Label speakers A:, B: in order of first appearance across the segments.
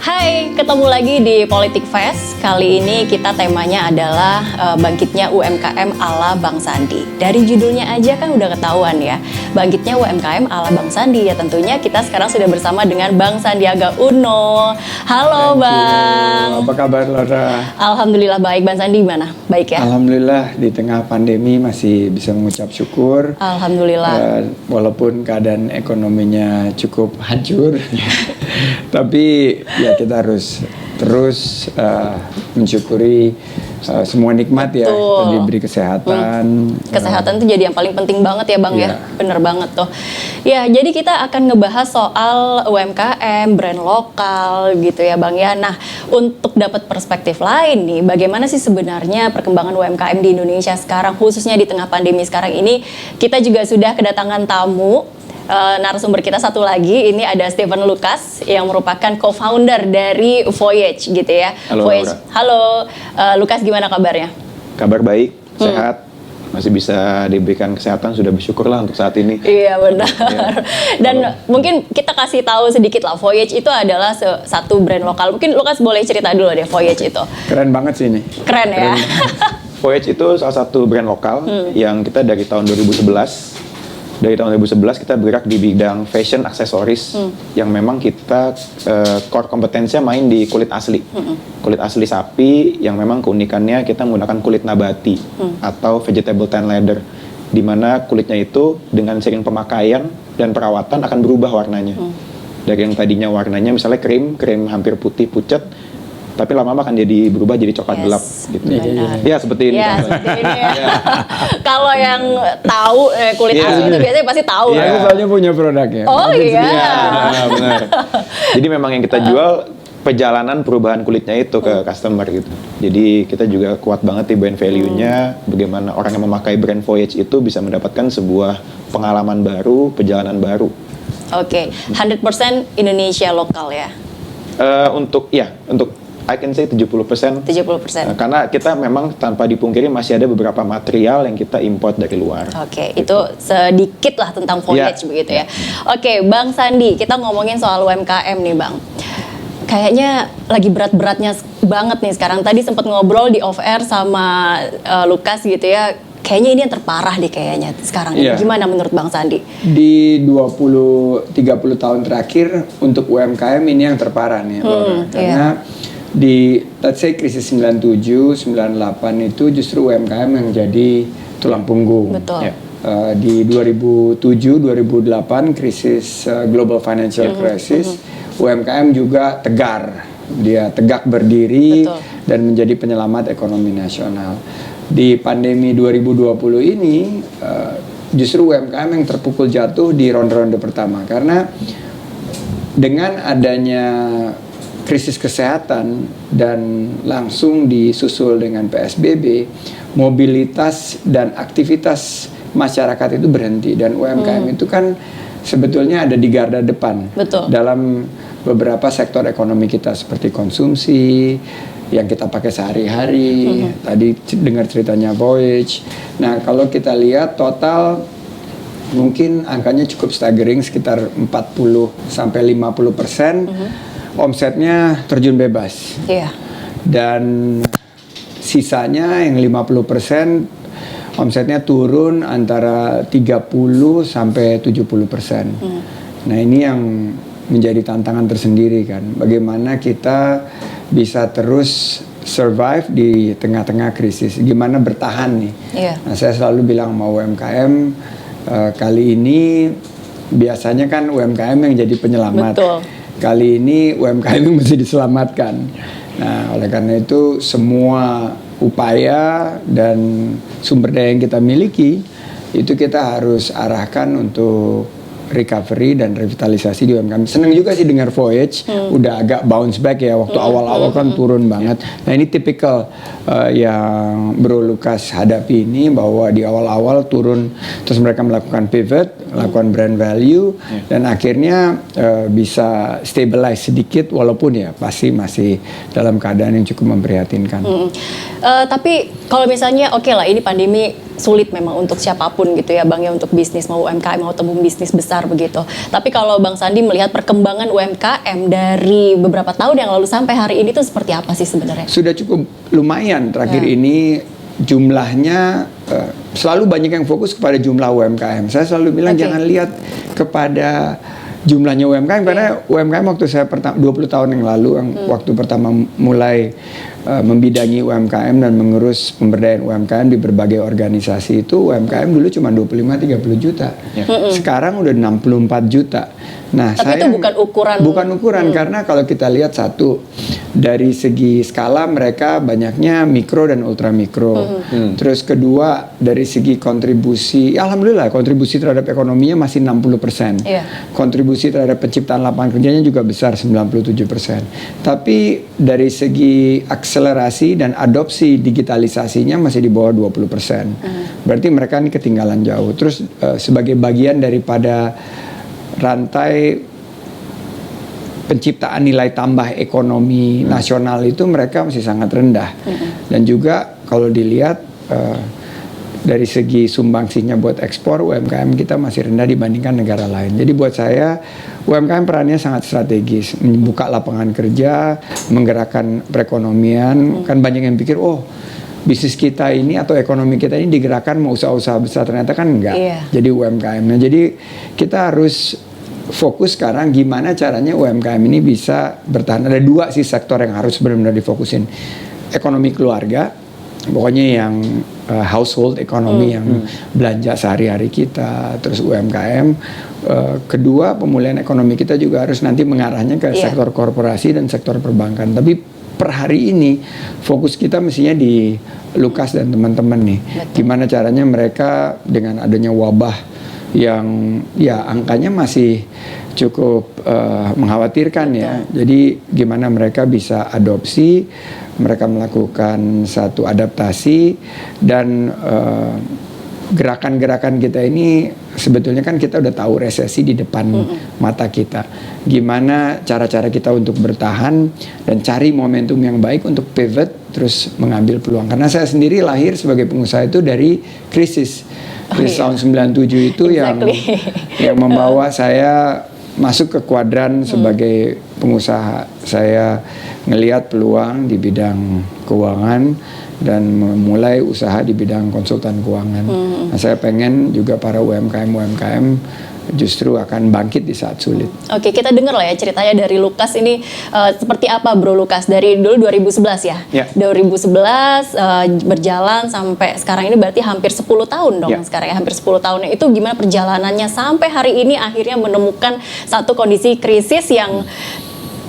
A: Hai, ketemu lagi di Politik Fest. Kali ini kita temanya adalah bangkitnya UMKM ala Bang Sandi. Dari judulnya aja kan udah ketahuan ya, bangkitnya UMKM ala Bang Sandi. Ya tentunya kita sekarang sudah bersama dengan Bang Sandiaga Uno. Halo Bang.
B: Apa kabar Laura?
A: Alhamdulillah baik. Bang Sandi gimana? Baik ya?
B: Alhamdulillah di tengah pandemi masih bisa mengucap syukur.
A: Alhamdulillah.
B: Walaupun keadaan ekonominya cukup hancur, tapi ya kita harus terus mensyukuri semua nikmat ya.
A: Betul.
B: Diberi kesehatan.
A: Kesehatan itu jadi yang paling penting banget ya Bang ya.
B: Iya.
A: Bener banget tuh. Ya jadi kita akan ngebahas soal UMKM, brand lokal gitu ya Bang ya. Nah untuk dapat perspektif lain nih, bagaimana sih sebenarnya perkembangan UMKM di Indonesia sekarang, khususnya di tengah pandemi sekarang ini. Kita juga sudah kedatangan tamu. Narasumber kita satu lagi, ini ada Steven Lucas yang merupakan co-founder dari Voyage gitu ya.
C: Halo,
A: Voyage. Halo Lucas, gimana kabarnya?
C: Kabar baik, sehat, masih bisa diberikan kesehatan, sudah bersyukur lah untuk saat ini.
A: Iya benar.
C: Ya.
A: Dan mungkin kita kasih tahu sedikit lah, Voyage itu adalah satu brand lokal. Mungkin Lucas boleh cerita dulu deh Voyage itu.
B: Keren banget sih ini.
A: Keren ya.
C: Voyage itu salah satu brand lokal yang kita dari tahun 2011. Dari tahun 2011 kita bergerak di bidang fashion aksesoris yang memang kita core kompetensinya main di kulit asli. Kulit asli sapi yang memang keunikannya kita menggunakan kulit nabati atau vegetable tan leather, di mana kulitnya itu dengan sering pemakaian dan perawatan akan berubah warnanya. Dari yang tadinya warnanya misalnya krim hampir putih pucat, tapi lama-lama akan jadi berubah jadi coklat gelap gitu. Ya seperti ini.
A: Ya, seperti ini ya. Kalau yang tahu kulit asli itu biasanya pasti tahu.
B: Iya, aku soalnya punya produknya.
A: Oh iya.
C: Benar. Jadi memang yang kita jual perjalanan perubahan kulitnya itu ke customer gitu. Jadi kita juga kuat banget di brand value-nya, bagaimana orang yang memakai brand Voyage itu bisa mendapatkan sebuah pengalaman baru, perjalanan baru.
A: Oke, 100% Indonesia lokal ya.
C: Untuk I can say 70%.
A: 70%.
C: Karena kita memang tanpa dipungkiri masih ada beberapa material yang kita import dari luar.
A: Oke, itu sedikit lah tentang Voyage begitu ya. Oke, Bang Sandi, kita ngomongin soal UMKM nih Bang. Kayaknya lagi berat-beratnya banget nih sekarang. Tadi sempat ngobrol di off air sama Lucas gitu ya. Kayaknya ini yang terparah deh kayaknya sekarang.
B: Iya.
A: Gimana menurut Bang Sandi?
B: Di 20-30 tahun terakhir untuk UMKM ini yang terparah nih Laura. Karena di let's say krisis 97, 98 itu justru UMKM yang jadi tulang punggung.
A: Betul.
C: Ya.
B: Di 2007, 2008 krisis global financial crisis, UMKM juga tegar. Dia tegak berdiri.
A: Betul.
B: Dan menjadi penyelamat ekonomi nasional. Di pandemi 2020 ini justru UMKM yang terpukul jatuh di ronde-ronde pertama, karena dengan adanya krisis kesehatan dan langsung disusul dengan PSBB, mobilitas dan aktivitas masyarakat itu berhenti, dan UMKM itu kan sebetulnya ada di garda depan.
A: Betul.
B: Dalam beberapa sektor ekonomi kita seperti konsumsi yang kita pakai sehari-hari. Tadi dengar ceritanya Voyage. Nah, kalau kita lihat total mungkin angkanya cukup staggering, sekitar 40 sampai 50%. Omsetnya terjun bebas.
A: Iya.
B: Dan sisanya yang 50% omsetnya turun antara 30 sampai 70%. Nah, ini yang menjadi tantangan tersendiri kan. Bagaimana kita bisa terus survive di tengah-tengah krisis. Gimana bertahan nih.
A: Iya.
B: Nah, saya selalu bilang sama UMKM, kali ini biasanya kan UMKM yang jadi penyelamat.
A: Betul.
B: Kali ini UMKM yang mesti diselamatkan. Nah, oleh karena itu semua upaya dan sumber daya yang kita miliki itu kita harus arahkan untuk recovery dan revitalisasi di UMKM. Senang juga sih dengar Voyage udah agak bounce back ya, waktu awal-awal kan turun banget. Nah, ini tipikal yang Bro Lucas hadapi ini, bahwa di awal-awal turun terus mereka melakukan pivot, melakukan brand value dan akhirnya bisa stabilize sedikit, walaupun ya pasti masih dalam keadaan yang cukup memprihatinkan.
A: Tapi kalau misalnya oke lah ini pandemi sulit memang untuk siapapun gitu ya Bang ya, untuk bisnis mau UMKM mau bisnis besar begitu. Tapi kalau Bang Sandi melihat perkembangan UMKM dari beberapa tahun yang lalu sampai hari ini tuh seperti apa sih sebenarnya?
B: Sudah cukup lumayan terakhir ini jumlahnya, selalu banyak yang fokus kepada jumlah UMKM. Saya selalu bilang jangan lihat kepada jumlahnya UMKM karena UMKM waktu saya 20 tahun yang lalu waktu pertama mulai membidangi UMKM dan mengurus pemberdayaan UMKM di berbagai organisasi itu UMKM dulu cuma 25-30 juta. Sekarang udah 64 juta. Nah,
A: tapi itu bukan ukuran.
B: Karena kalau kita lihat satu dari segi skala mereka banyaknya mikro dan ultra mikro. Terus kedua dari segi kontribusi, alhamdulillah kontribusi terhadap ekonominya masih 60%. Kontribusi terhadap penciptaan lapangan kerjanya juga besar 97%. Tapi dari segi akselerasi dan adopsi digitalisasinya masih di bawah 20%. Berarti mereka ini ketinggalan jauh. Terus sebagai bagian daripada rantai penciptaan nilai tambah ekonomi nasional itu mereka masih sangat rendah. Dan juga kalau dilihat dari segi sumbangsinya buat ekspor, UMKM kita masih rendah dibandingkan negara lain. Jadi buat saya UMKM perannya sangat strategis, membuka lapangan kerja, menggerakkan perekonomian. Kan banyak yang pikir bisnis kita ini atau ekonomi kita ini digerakkan mau usaha-usaha besar, ternyata kan enggak. Jadi UMKM. Nah, jadi kita harus fokus sekarang gimana caranya UMKM ini bisa bertahan. Ada dua sih sektor yang harus benar-benar difokusin. Ekonomi keluarga, pokoknya yang household ekonomi yang belanja sehari-hari kita, terus UMKM. Kedua, pemulihan ekonomi kita juga harus nanti mengarahnya ke sektor korporasi dan sektor perbankan. Tapi per hari ini fokus kita mestinya di Lukas dan teman-teman nih. Gimana caranya mereka dengan adanya wabah yang ya angkanya masih cukup mengkhawatirkan ya. Jadi gimana mereka bisa adopsi, mereka melakukan satu adaptasi dan gerakan-gerakan kita ini sebetulnya kan kita udah tahu resesi di depan mata kita. Gimana cara-cara kita untuk bertahan dan cari momentum yang baik untuk pivot terus mengambil peluang. Karena saya sendiri lahir sebagai pengusaha itu dari krisis tahun 97 itu yang membawa saya masuk ke kuadran sebagai pengusaha. Saya ngelihat peluang di bidang keuangan dan memulai usaha di bidang konsultan keuangan. Nah, saya pengen juga para UMKM justru akan bangkit di saat sulit.
A: Oke, kita dengar lah ya ceritanya dari Lukas ini seperti apa Bro Lukas dari dulu 2011 ya? 2011 berjalan sampai sekarang ini berarti hampir 10 tahun dong sekarang ya, hampir 10 tahun. Itu gimana perjalanannya sampai hari ini akhirnya menemukan satu kondisi krisis yang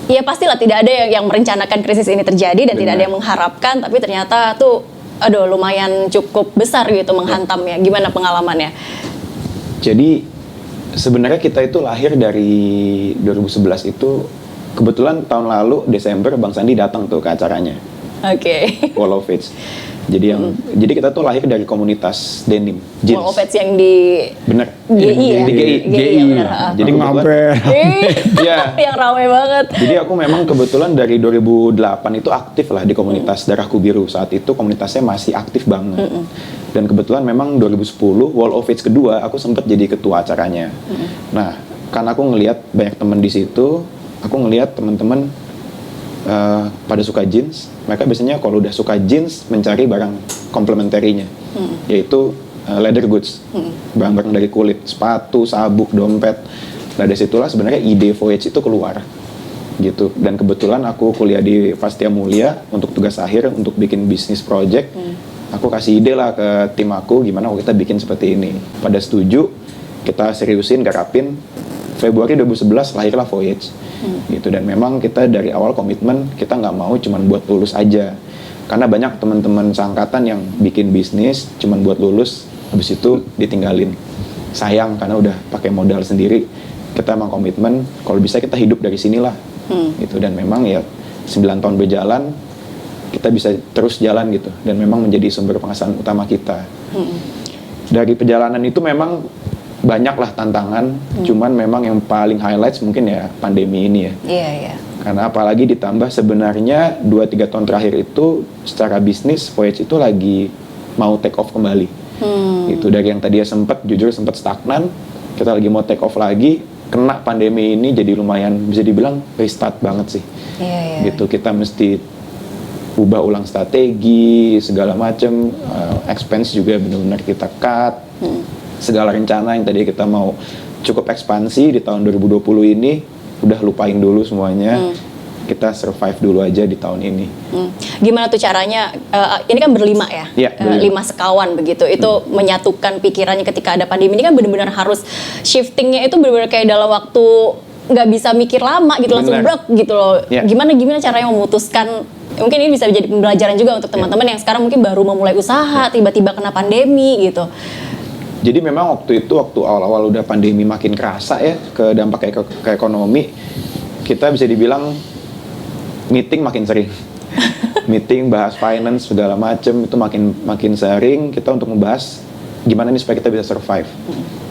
A: ya pastilah tidak ada yang merencanakan krisis ini terjadi dan tidak ada yang mengharapkan, tapi ternyata tuh lumayan cukup besar gitu menghantamnya. Gimana pengalamannya?
C: Jadi sebenarnya kita itu lahir dari 2011 itu kebetulan tahun lalu Desember Bang Sandi datang tuh ke acaranya. Wall of Fates. Jadi kita tuh lahir dari komunitas denim jeans.
A: Wall of Fates yang di GI ya?
C: Di GI. Jadi kebetulan
A: yang ramai banget.
C: Jadi aku memang kebetulan dari 2008 itu aktif lah di komunitas Darahku Biru. Saat itu komunitasnya masih aktif banget. Dan kebetulan memang 2010 Wall of Fates kedua aku sempat jadi ketua acaranya. Nah, karena aku ngelihat banyak teman di situ, aku ngelihat teman-teman pada suka jeans. Mereka biasanya kalau udah suka jeans mencari barang komplementerinya, yaitu leather goods, barang-barang dari kulit, sepatu, sabuk, dompet. Nah, dari situlah sebenarnya ide Voyage itu keluar gitu. Dan kebetulan aku kuliah di Fastia Mulia untuk tugas akhir untuk bikin bisnis project. Aku kasih ide lah ke tim aku gimana kalau kita bikin seperti ini. Pada setuju, kita seriusin, garapin. Februari 2011 lahirlah Voyage gitu. Dan memang kita dari awal komitmen kita nggak mau cuman buat lulus aja, karena banyak teman-teman seangkatan yang bikin bisnis cuman buat lulus habis itu ditinggalin. Sayang karena udah pakai modal sendiri. Kita emang komitmen kalau bisa kita hidup dari sinilah gitu. Dan memang ya 9 tahun berjalan kita bisa terus jalan gitu, dan memang menjadi sumber penghasilan utama kita. Dari perjalanan itu memang banyaklah tantangan, cuman memang yang paling highlights mungkin ya pandemi ini ya. Karena apalagi ditambah sebenarnya 2-3 tahun terakhir itu secara bisnis Voyage itu lagi mau take off kembali. Itu dari yang tadinya jujur sempat stagnan, kita lagi mau take off lagi, kena pandemi ini jadi lumayan bisa dibilang restart banget sih. Gitu, kita mesti ubah ulang strategi segala macam, expense juga benar-benar kita cut. Segala rencana yang tadi kita mau cukup ekspansi di tahun 2020 ini udah lupain dulu semuanya. Kita survive dulu aja di tahun ini.
A: Gimana tuh caranya? Ini kan berlima ya,
C: berlima.
A: 5 sekawan begitu. Itu menyatukan pikirannya ketika ada pandemi ini kan benar-benar harus shiftingnya itu benar-benar kayak dalam waktu nggak bisa mikir lama gitu, langsung brok gitu loh. Gimana caranya memutuskan? Mungkin ini bisa jadi pembelajaran juga untuk teman-teman yang sekarang mungkin baru memulai usaha, tiba-tiba kena pandemi gitu.
C: Jadi memang waktu awal-awal udah pandemi makin kerasa ya ke dampak ke ekonomi, kita bisa dibilang meeting makin sering. Meeting bahas finance segala macem itu makin sering kita untuk membahas gimana nih supaya kita bisa survive.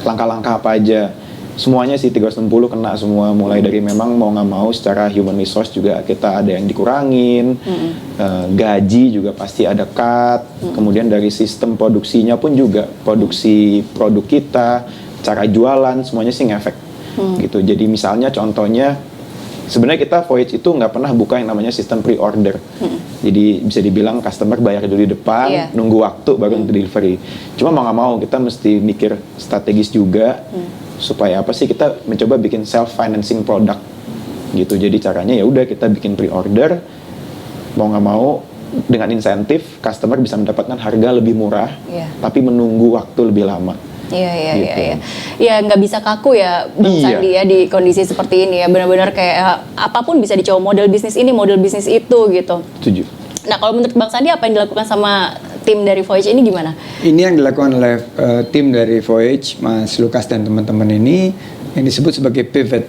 C: Langkah-langkah apa aja. Semuanya sih 360 kena semua, mulai dari memang mau nggak mau secara human resource juga kita ada yang dikurangin, gaji juga pasti ada cut, kemudian dari sistem produksinya pun juga produksi produk kita, cara jualan semuanya sih ngefek gitu. Jadi misalnya contohnya sebenarnya kita Voyage itu nggak pernah buka yang namanya sistem pre-order. Jadi bisa dibilang customer bayar dulu di depan, nunggu waktu baru untuk delivery. Cuma mau nggak mau kita mesti mikir strategis juga supaya apa sih kita mencoba bikin self financing product gitu. Jadi caranya ya udah kita bikin pre-order, mau nggak mau dengan insentif customer bisa mendapatkan harga lebih murah, tapi menunggu waktu lebih lama.
A: Iya. Ya nggak bisa kaku ya Bang Sandi ya di kondisi seperti ini ya. Benar-benar kayak apapun bisa dicoba, model bisnis ini, model bisnis itu gitu.
C: Setuju.
A: Nah kalau menurut Bang Sandi apa yang dilakukan sama tim dari Voyage ini gimana?
B: Ini yang dilakukan oleh tim dari Voyage, Mas Lukas dan teman-teman ini yang disebut sebagai pivot.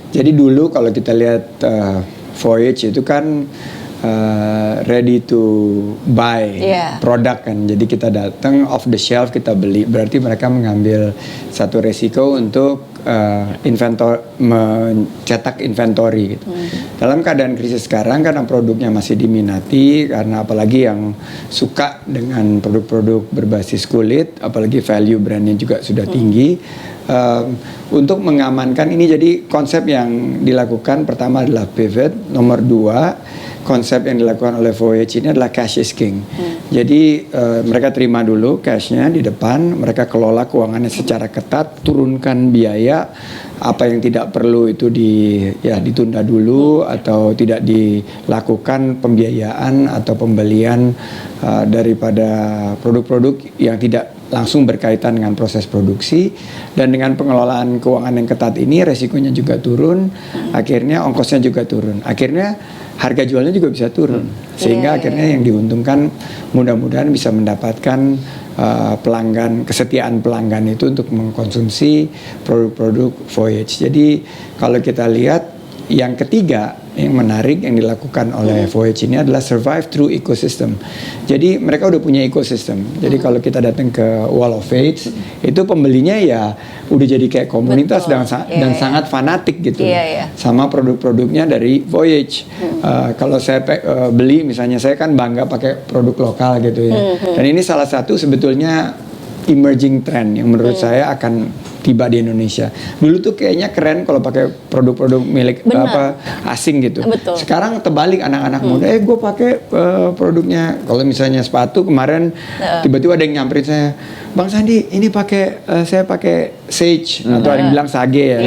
B: Jadi dulu kalau kita lihat Voyage itu kan ready to buy produk kan. Jadi kita datang off the shelf kita beli. Berarti mereka mengambil satu resiko untuk mencetak inventory gitu. Dalam keadaan krisis sekarang karena produknya masih diminati, karena apalagi yang suka dengan produk-produk berbasis kulit, apalagi value brandnya juga sudah tinggi. Untuk mengamankan ini, jadi konsep yang dilakukan pertama adalah pivot, nomor 2 konsep yang dilakukan oleh Voyage ini adalah cash is king. Jadi mereka terima dulu cashnya di depan, mereka kelola keuangannya secara ketat, turunkan biaya, apa yang tidak perlu itu ditunda dulu atau tidak dilakukan pembiayaan atau pembelian daripada produk-produk yang tidak langsung berkaitan dengan proses produksi. Dan dengan pengelolaan keuangan yang ketat ini resikonya juga turun, akhirnya ongkosnya juga turun, akhirnya harga jualnya juga bisa turun, sehingga akhirnya yang diuntungkan mudah-mudahan bisa mendapatkan kesetiaan pelanggan itu untuk mengkonsumsi produk-produk Voyage. Jadi kalau kita lihat yang ketiga yang menarik yang dilakukan oleh Voyage ini adalah survive through ecosystem. Jadi mereka udah punya ekosistem. Jadi kalau kita datang ke Wall of Fates, itu pembelinya ya udah jadi kayak komunitas dan sangat fanatik gitu sama produk-produknya dari Voyage. Kalau saya beli misalnya, saya kan bangga pakai produk lokal gitu ya. Dan ini salah satu sebetulnya emerging trend yang menurut saya akan tiba di Indonesia. Dulu tuh kayaknya keren kalau pakai produk-produk milik asing gitu. Sekarang terbalik, anak-anak muda, gue pakai produknya. Kalau misalnya sepatu kemarin tiba-tiba ada yang nyamperin saya, Bang Sandi, ini saya pakai Sage atau ada yang bilang Sage ya.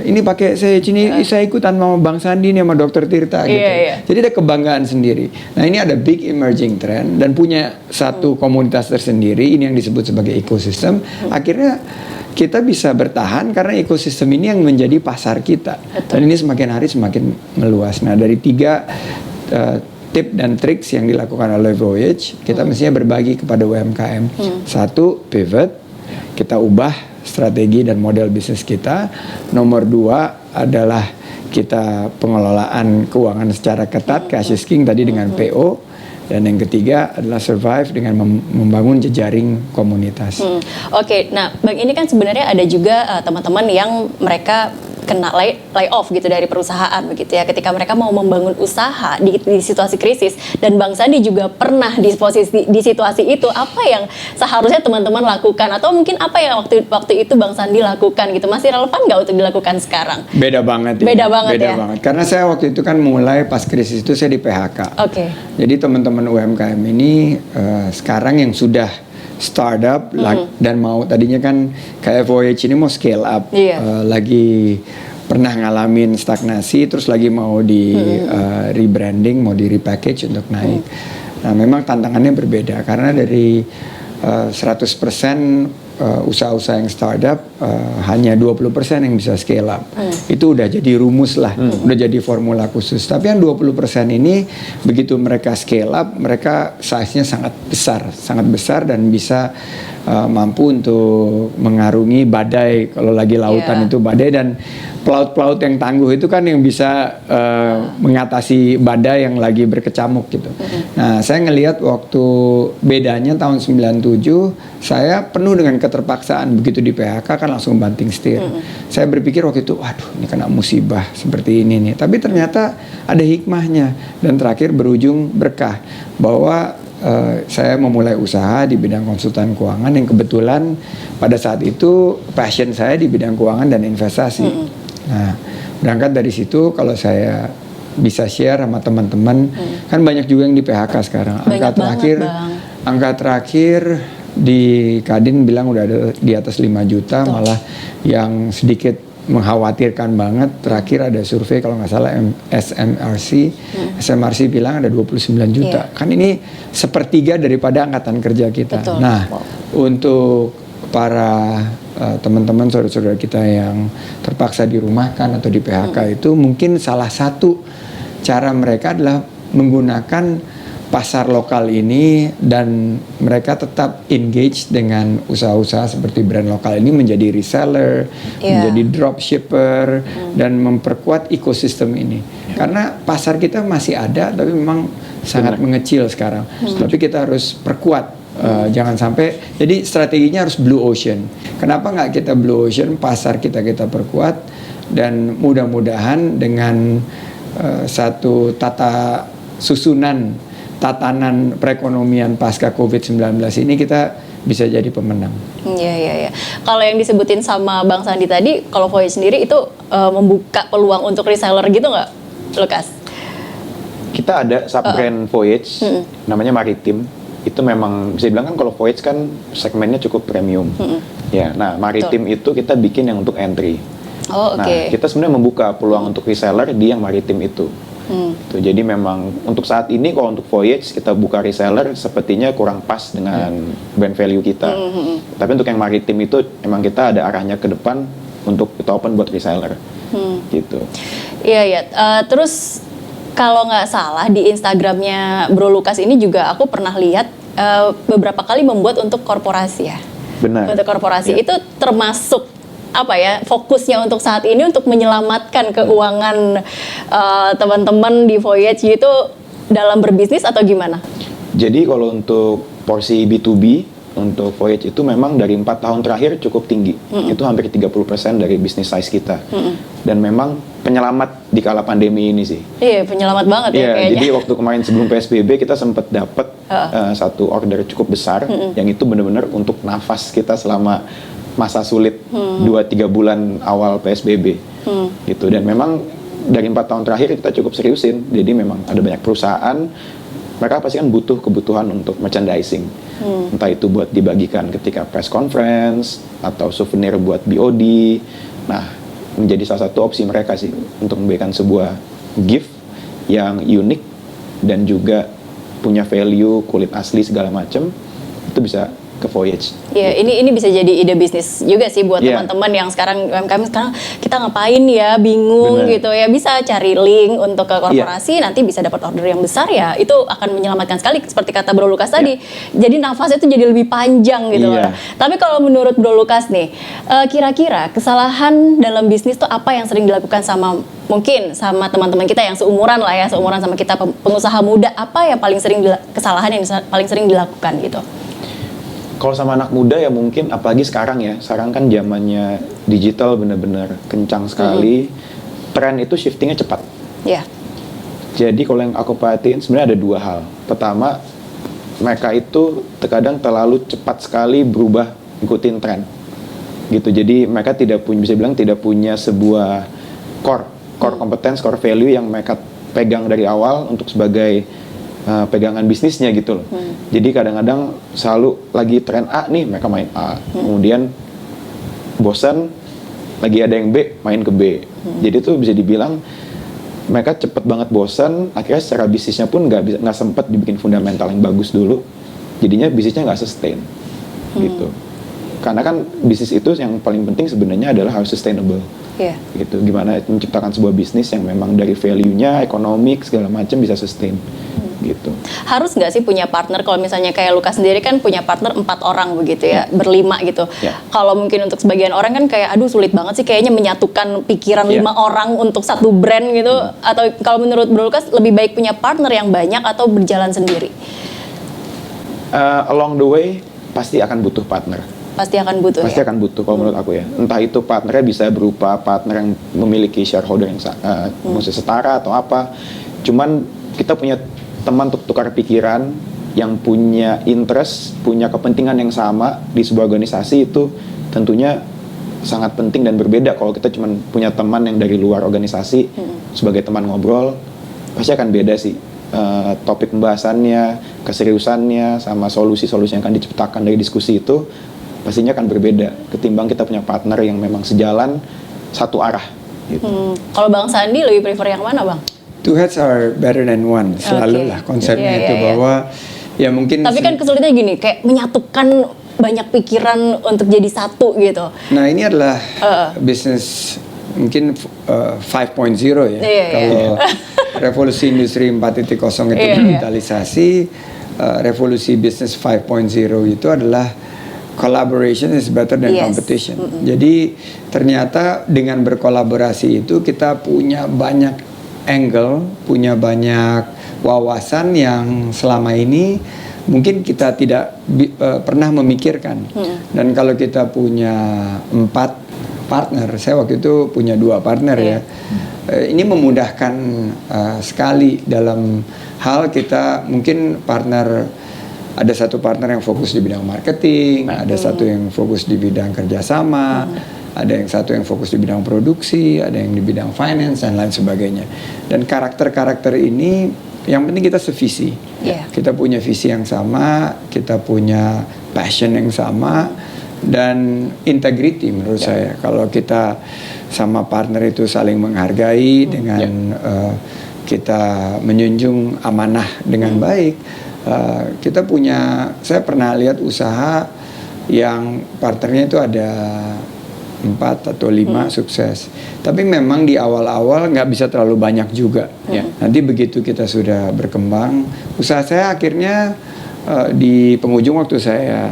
B: Ini pakai Sage, ini saya ikutan sama Bang Sandi nih, sama Dr. Tirta gitu. Jadi ada kebanggaan sendiri. Nah ini ada big emerging trend dan punya satu komunitas tersendiri. Ini yang disebut sebagai ekosistem. Akhirnya kita bisa bertahan karena ekosistem ini yang menjadi pasar kita. Dan ini semakin hari semakin meluas. Nah dari 3 tip dan triks yang dilakukan oleh Voyage, kita mestinya berbagi kepada UMKM. 1, pivot, kita ubah strategi dan model bisnis kita. Nomor 2 adalah kita pengelolaan keuangan secara ketat, cash is king tadi dengan PO. Dan yang ketiga adalah survive dengan membangun jejaring komunitas.
A: Oke, nah Bang, ini kan sebenarnya ada juga teman-teman yang mereka kena layoff gitu dari perusahaan begitu ya, ketika mereka mau membangun usaha di situasi krisis, dan Bang Sandi juga pernah di situasi itu, apa yang seharusnya teman-teman lakukan, atau mungkin apa yang waktu itu Bang Sandi lakukan gitu, masih relevan nggak untuk dilakukan sekarang?
B: Beda banget ya.
A: Beda banget ya.
B: Karena saya waktu itu kan mulai pas krisis itu saya di PHK.
A: Oke.
B: Jadi teman-teman UMKM ini sekarang yang sudah startup dan mau tadinya kan kayak Voyage ini mau scale up, lagi pernah ngalamin stagnasi, terus lagi mau di rebranding, mau di repackage untuk naik. Nah, memang tantangannya berbeda karena dari 100% usaha-usaha yang startup hanya 20% yang bisa scale up. Itu udah jadi rumus lah, udah jadi formula khusus. Tapi yang 20% ini begitu mereka scale up, mereka size-nya sangat besar dan bisa mampu untuk mengarungi badai. Kalau lagi lautan itu badai, dan pelaut-pelaut yang tangguh itu kan yang bisa mengatasi badai yang lagi berkecamuk gitu. Nah, saya ngelihat waktu bedanya tahun 97, saya penuh dengan keterpaksaan. Begitu di PHK kan langsung banting setir. Saya berpikir waktu itu, waduh ini kena musibah seperti ini nih. Tapi ternyata ada hikmahnya, dan terakhir berujung berkah. Bahwa saya memulai usaha di bidang konsultan keuangan yang kebetulan pada saat itu passion saya di bidang keuangan dan investasi. Nah, berangkat dari situ, kalau saya bisa share sama teman-teman, kan banyak juga yang di PHK sekarang. Angka terakhir di Kadin bilang udah ada di atas 5 juta, malah yang sedikit mengkhawatirkan banget. Terakhir ada survei kalau nggak salah SMRC bilang ada 29 juta. Kan ini sepertiga daripada angkatan kerja kita.
A: Betul.
B: Nah, untuk para teman-teman saudara-saudara kita yang terpaksa dirumahkan atau di PHK itu, mungkin salah satu cara mereka adalah menggunakan pasar lokal ini, dan mereka tetap engage dengan usaha-usaha seperti brand lokal ini, menjadi reseller, menjadi dropshipper, dan memperkuat ekosistem ini. Karena pasar kita masih ada, tapi memang sangat mengecil sekarang. Tapi kita harus perkuat. Jangan sampai, jadi strateginya harus blue ocean. Kenapa nggak kita blue ocean, pasar kita perkuat, dan mudah-mudahan dengan satu tatanan perekonomian pasca COVID-19 ini kita bisa jadi pemenang.
A: Iya. Kalau yang disebutin sama Bang Sandi tadi, kalau Voyage sendiri itu membuka peluang untuk reseller gitu nggak, Lukas?
C: Kita ada sub-brand Voyage, namanya Maritim. Itu memang bisa dibilang kan kalau Voyage kan segmennya cukup premium. Ya, nah Maritim itu kita bikin yang untuk entry. Nah, kita sebenarnya membuka peluang untuk reseller di yang Maritim itu. Tuh, jadi memang untuk saat ini kalau untuk Voyage kita buka reseller sepertinya kurang pas dengan brand value kita. Tapi untuk yang Maritim itu emang kita ada arahnya ke depan untuk kita open buat reseller. Gitu.
A: Iya. Terus kalau nggak salah di Instagramnya Bro Lukas ini juga aku pernah lihat beberapa kali membuat untuk korporasi ya.
C: Benar.
A: Untuk korporasi itu termasuk apa ya, fokusnya untuk saat ini untuk menyelamatkan keuangan teman-teman di Voyage itu dalam berbisnis atau gimana? Jadi
C: kalau untuk porsi B2B untuk Voyage itu memang dari 4 tahun terakhir cukup tinggi. Itu hampir 30% dari bisnis size kita. Dan memang penyelamat di kala pandemi ini sih.
A: Iya, penyelamat banget ya kayaknya.
C: Jadi waktu kemarin sebelum PSBB kita sempat dapat satu order cukup besar yang itu benar-benar untuk nafas kita selama masa sulit 2-3 bulan awal PSBB gitu. Dan memang dari 4 tahun terakhir kita cukup seriusin. Jadi memang ada banyak perusahaan, mereka pasti kan butuh kebutuhan untuk merchandising, entah itu buat dibagikan ketika press conference atau souvenir buat BOD. Nah, menjadi salah satu opsi mereka sih untuk memberikan sebuah gift yang unik dan juga punya value, kulit asli segala macam, itu bisa ke Voyage.
A: Iya, ini bisa jadi ide bisnis juga sih buat teman-teman yang sekarang UMKM sekarang kita ngapain ya, bingung gitu ya, bisa cari link untuk ke korporasi, nanti bisa dapat order yang besar ya, itu akan menyelamatkan sekali seperti kata Bro Lukas tadi. Jadi nafasnya itu jadi lebih panjang gitu loh. Tapi kalau menurut Bro Lukas nih, kira-kira kesalahan dalam bisnis tuh apa yang sering dilakukan sama mungkin sama teman-teman kita yang seumuran lah ya, seumuran sama kita pengusaha muda, apa yang paling sering kesalahan yang paling sering dilakukan gitu?
C: Kalau sama anak muda ya mungkin, apalagi sekarang ya, sekarang kan zamannya digital benar-benar kencang sekali. Tren itu shiftingnya cepat.
A: Ya.
C: Jadi kalau yang aku perhatiin sebenarnya ada dua hal. Pertama, mereka itu terkadang terlalu cepat sekali berubah ikutin tren. Gitu. Jadi mereka bisa bilang tidak punya sebuah core competence, core value yang mereka pegang dari awal untuk sebagai pegangan bisnisnya gitu loh. Jadi kadang-kadang selalu lagi tren A nih mereka main A. Kemudian bosan lagi ada yang B, main ke B. Jadi tuh bisa dibilang mereka cepet banget bosan, akhirnya secara bisnisnya pun nggak sempet dibikin fundamental yang bagus dulu, jadinya bisnisnya nggak sustain, gitu. Karena kan bisnis itu yang paling penting sebenarnya adalah harus sustainable, gitu. Gimana menciptakan sebuah bisnis yang memang dari value-nya, ekonomik segala macam bisa sustain. Gitu.
A: Harus nggak sih punya partner? Kalau misalnya kayak Lukas sendiri kan punya partner 4 orang begitu ya, berlima gitu. Kalau mungkin untuk sebagian orang kan kayak aduh sulit banget sih kayaknya menyatukan pikiran 5 orang untuk satu brand gitu. Atau kalau menurut Bro Lukas lebih baik punya partner yang banyak atau berjalan sendiri?
C: Along the way pasti akan butuh partner.
A: Pasti akan butuh.
C: Pasti akan butuh kalau menurut aku ya. Entah itu partnernya bisa berupa partner yang memiliki shareholder yang maksudnya setara atau apa. Cuman kita punya teman untuk tukar pikiran yang punya interest, punya kepentingan yang sama di sebuah organisasi itu tentunya sangat penting dan berbeda. Kalau kita cuma punya teman yang dari luar organisasi sebagai teman ngobrol, pasti akan beda sih topik pembahasannya, keseriusannya, sama solusi-solusi yang akan diciptakan dari diskusi itu pastinya akan berbeda ketimbang kita punya partner yang memang sejalan satu arah gitu.
A: Kalau Bang Sandi lebih prefer yang mana Bang?
B: Two heads are better than one, selalu lah konsepnya itu bahwa ya mungkin.
A: Tapi kan kesulitannya gini, kayak menyatukan banyak pikiran untuk jadi satu gitu.
B: Nah ini adalah bisnis mungkin 5.0 ya. Kalau revolusi industri 4.0 itu digitalisasi, revolusi bisnis 5.0 itu adalah collaboration is better than competition. Jadi ternyata dengan berkolaborasi itu kita punya banyak angle, punya banyak wawasan yang selama ini mungkin kita tidak pernah memikirkan. Dan kalau kita punya 4 partner, saya waktu itu punya 2 partner ya, ini memudahkan sekali dalam hal kita mungkin partner, ada satu partner yang fokus di bidang marketing, ada satu yang fokus di bidang kerjasama, ada yang satu yang fokus di bidang produksi, ada yang di bidang finance dan lain sebagainya. Dan karakter-karakter ini yang penting kita sevisi. Kita punya visi yang sama, kita punya passion yang sama, dan integrity menurut saya. Kalau kita sama partner itu saling menghargai dengan kita menjunjung amanah dengan baik. Kita punya, saya pernah lihat usaha yang partnernya itu ada 4 atau 5 sukses. Tapi memang di awal-awal nggak bisa terlalu banyak juga. Nanti begitu kita sudah berkembang, usaha saya akhirnya di penghujung waktu saya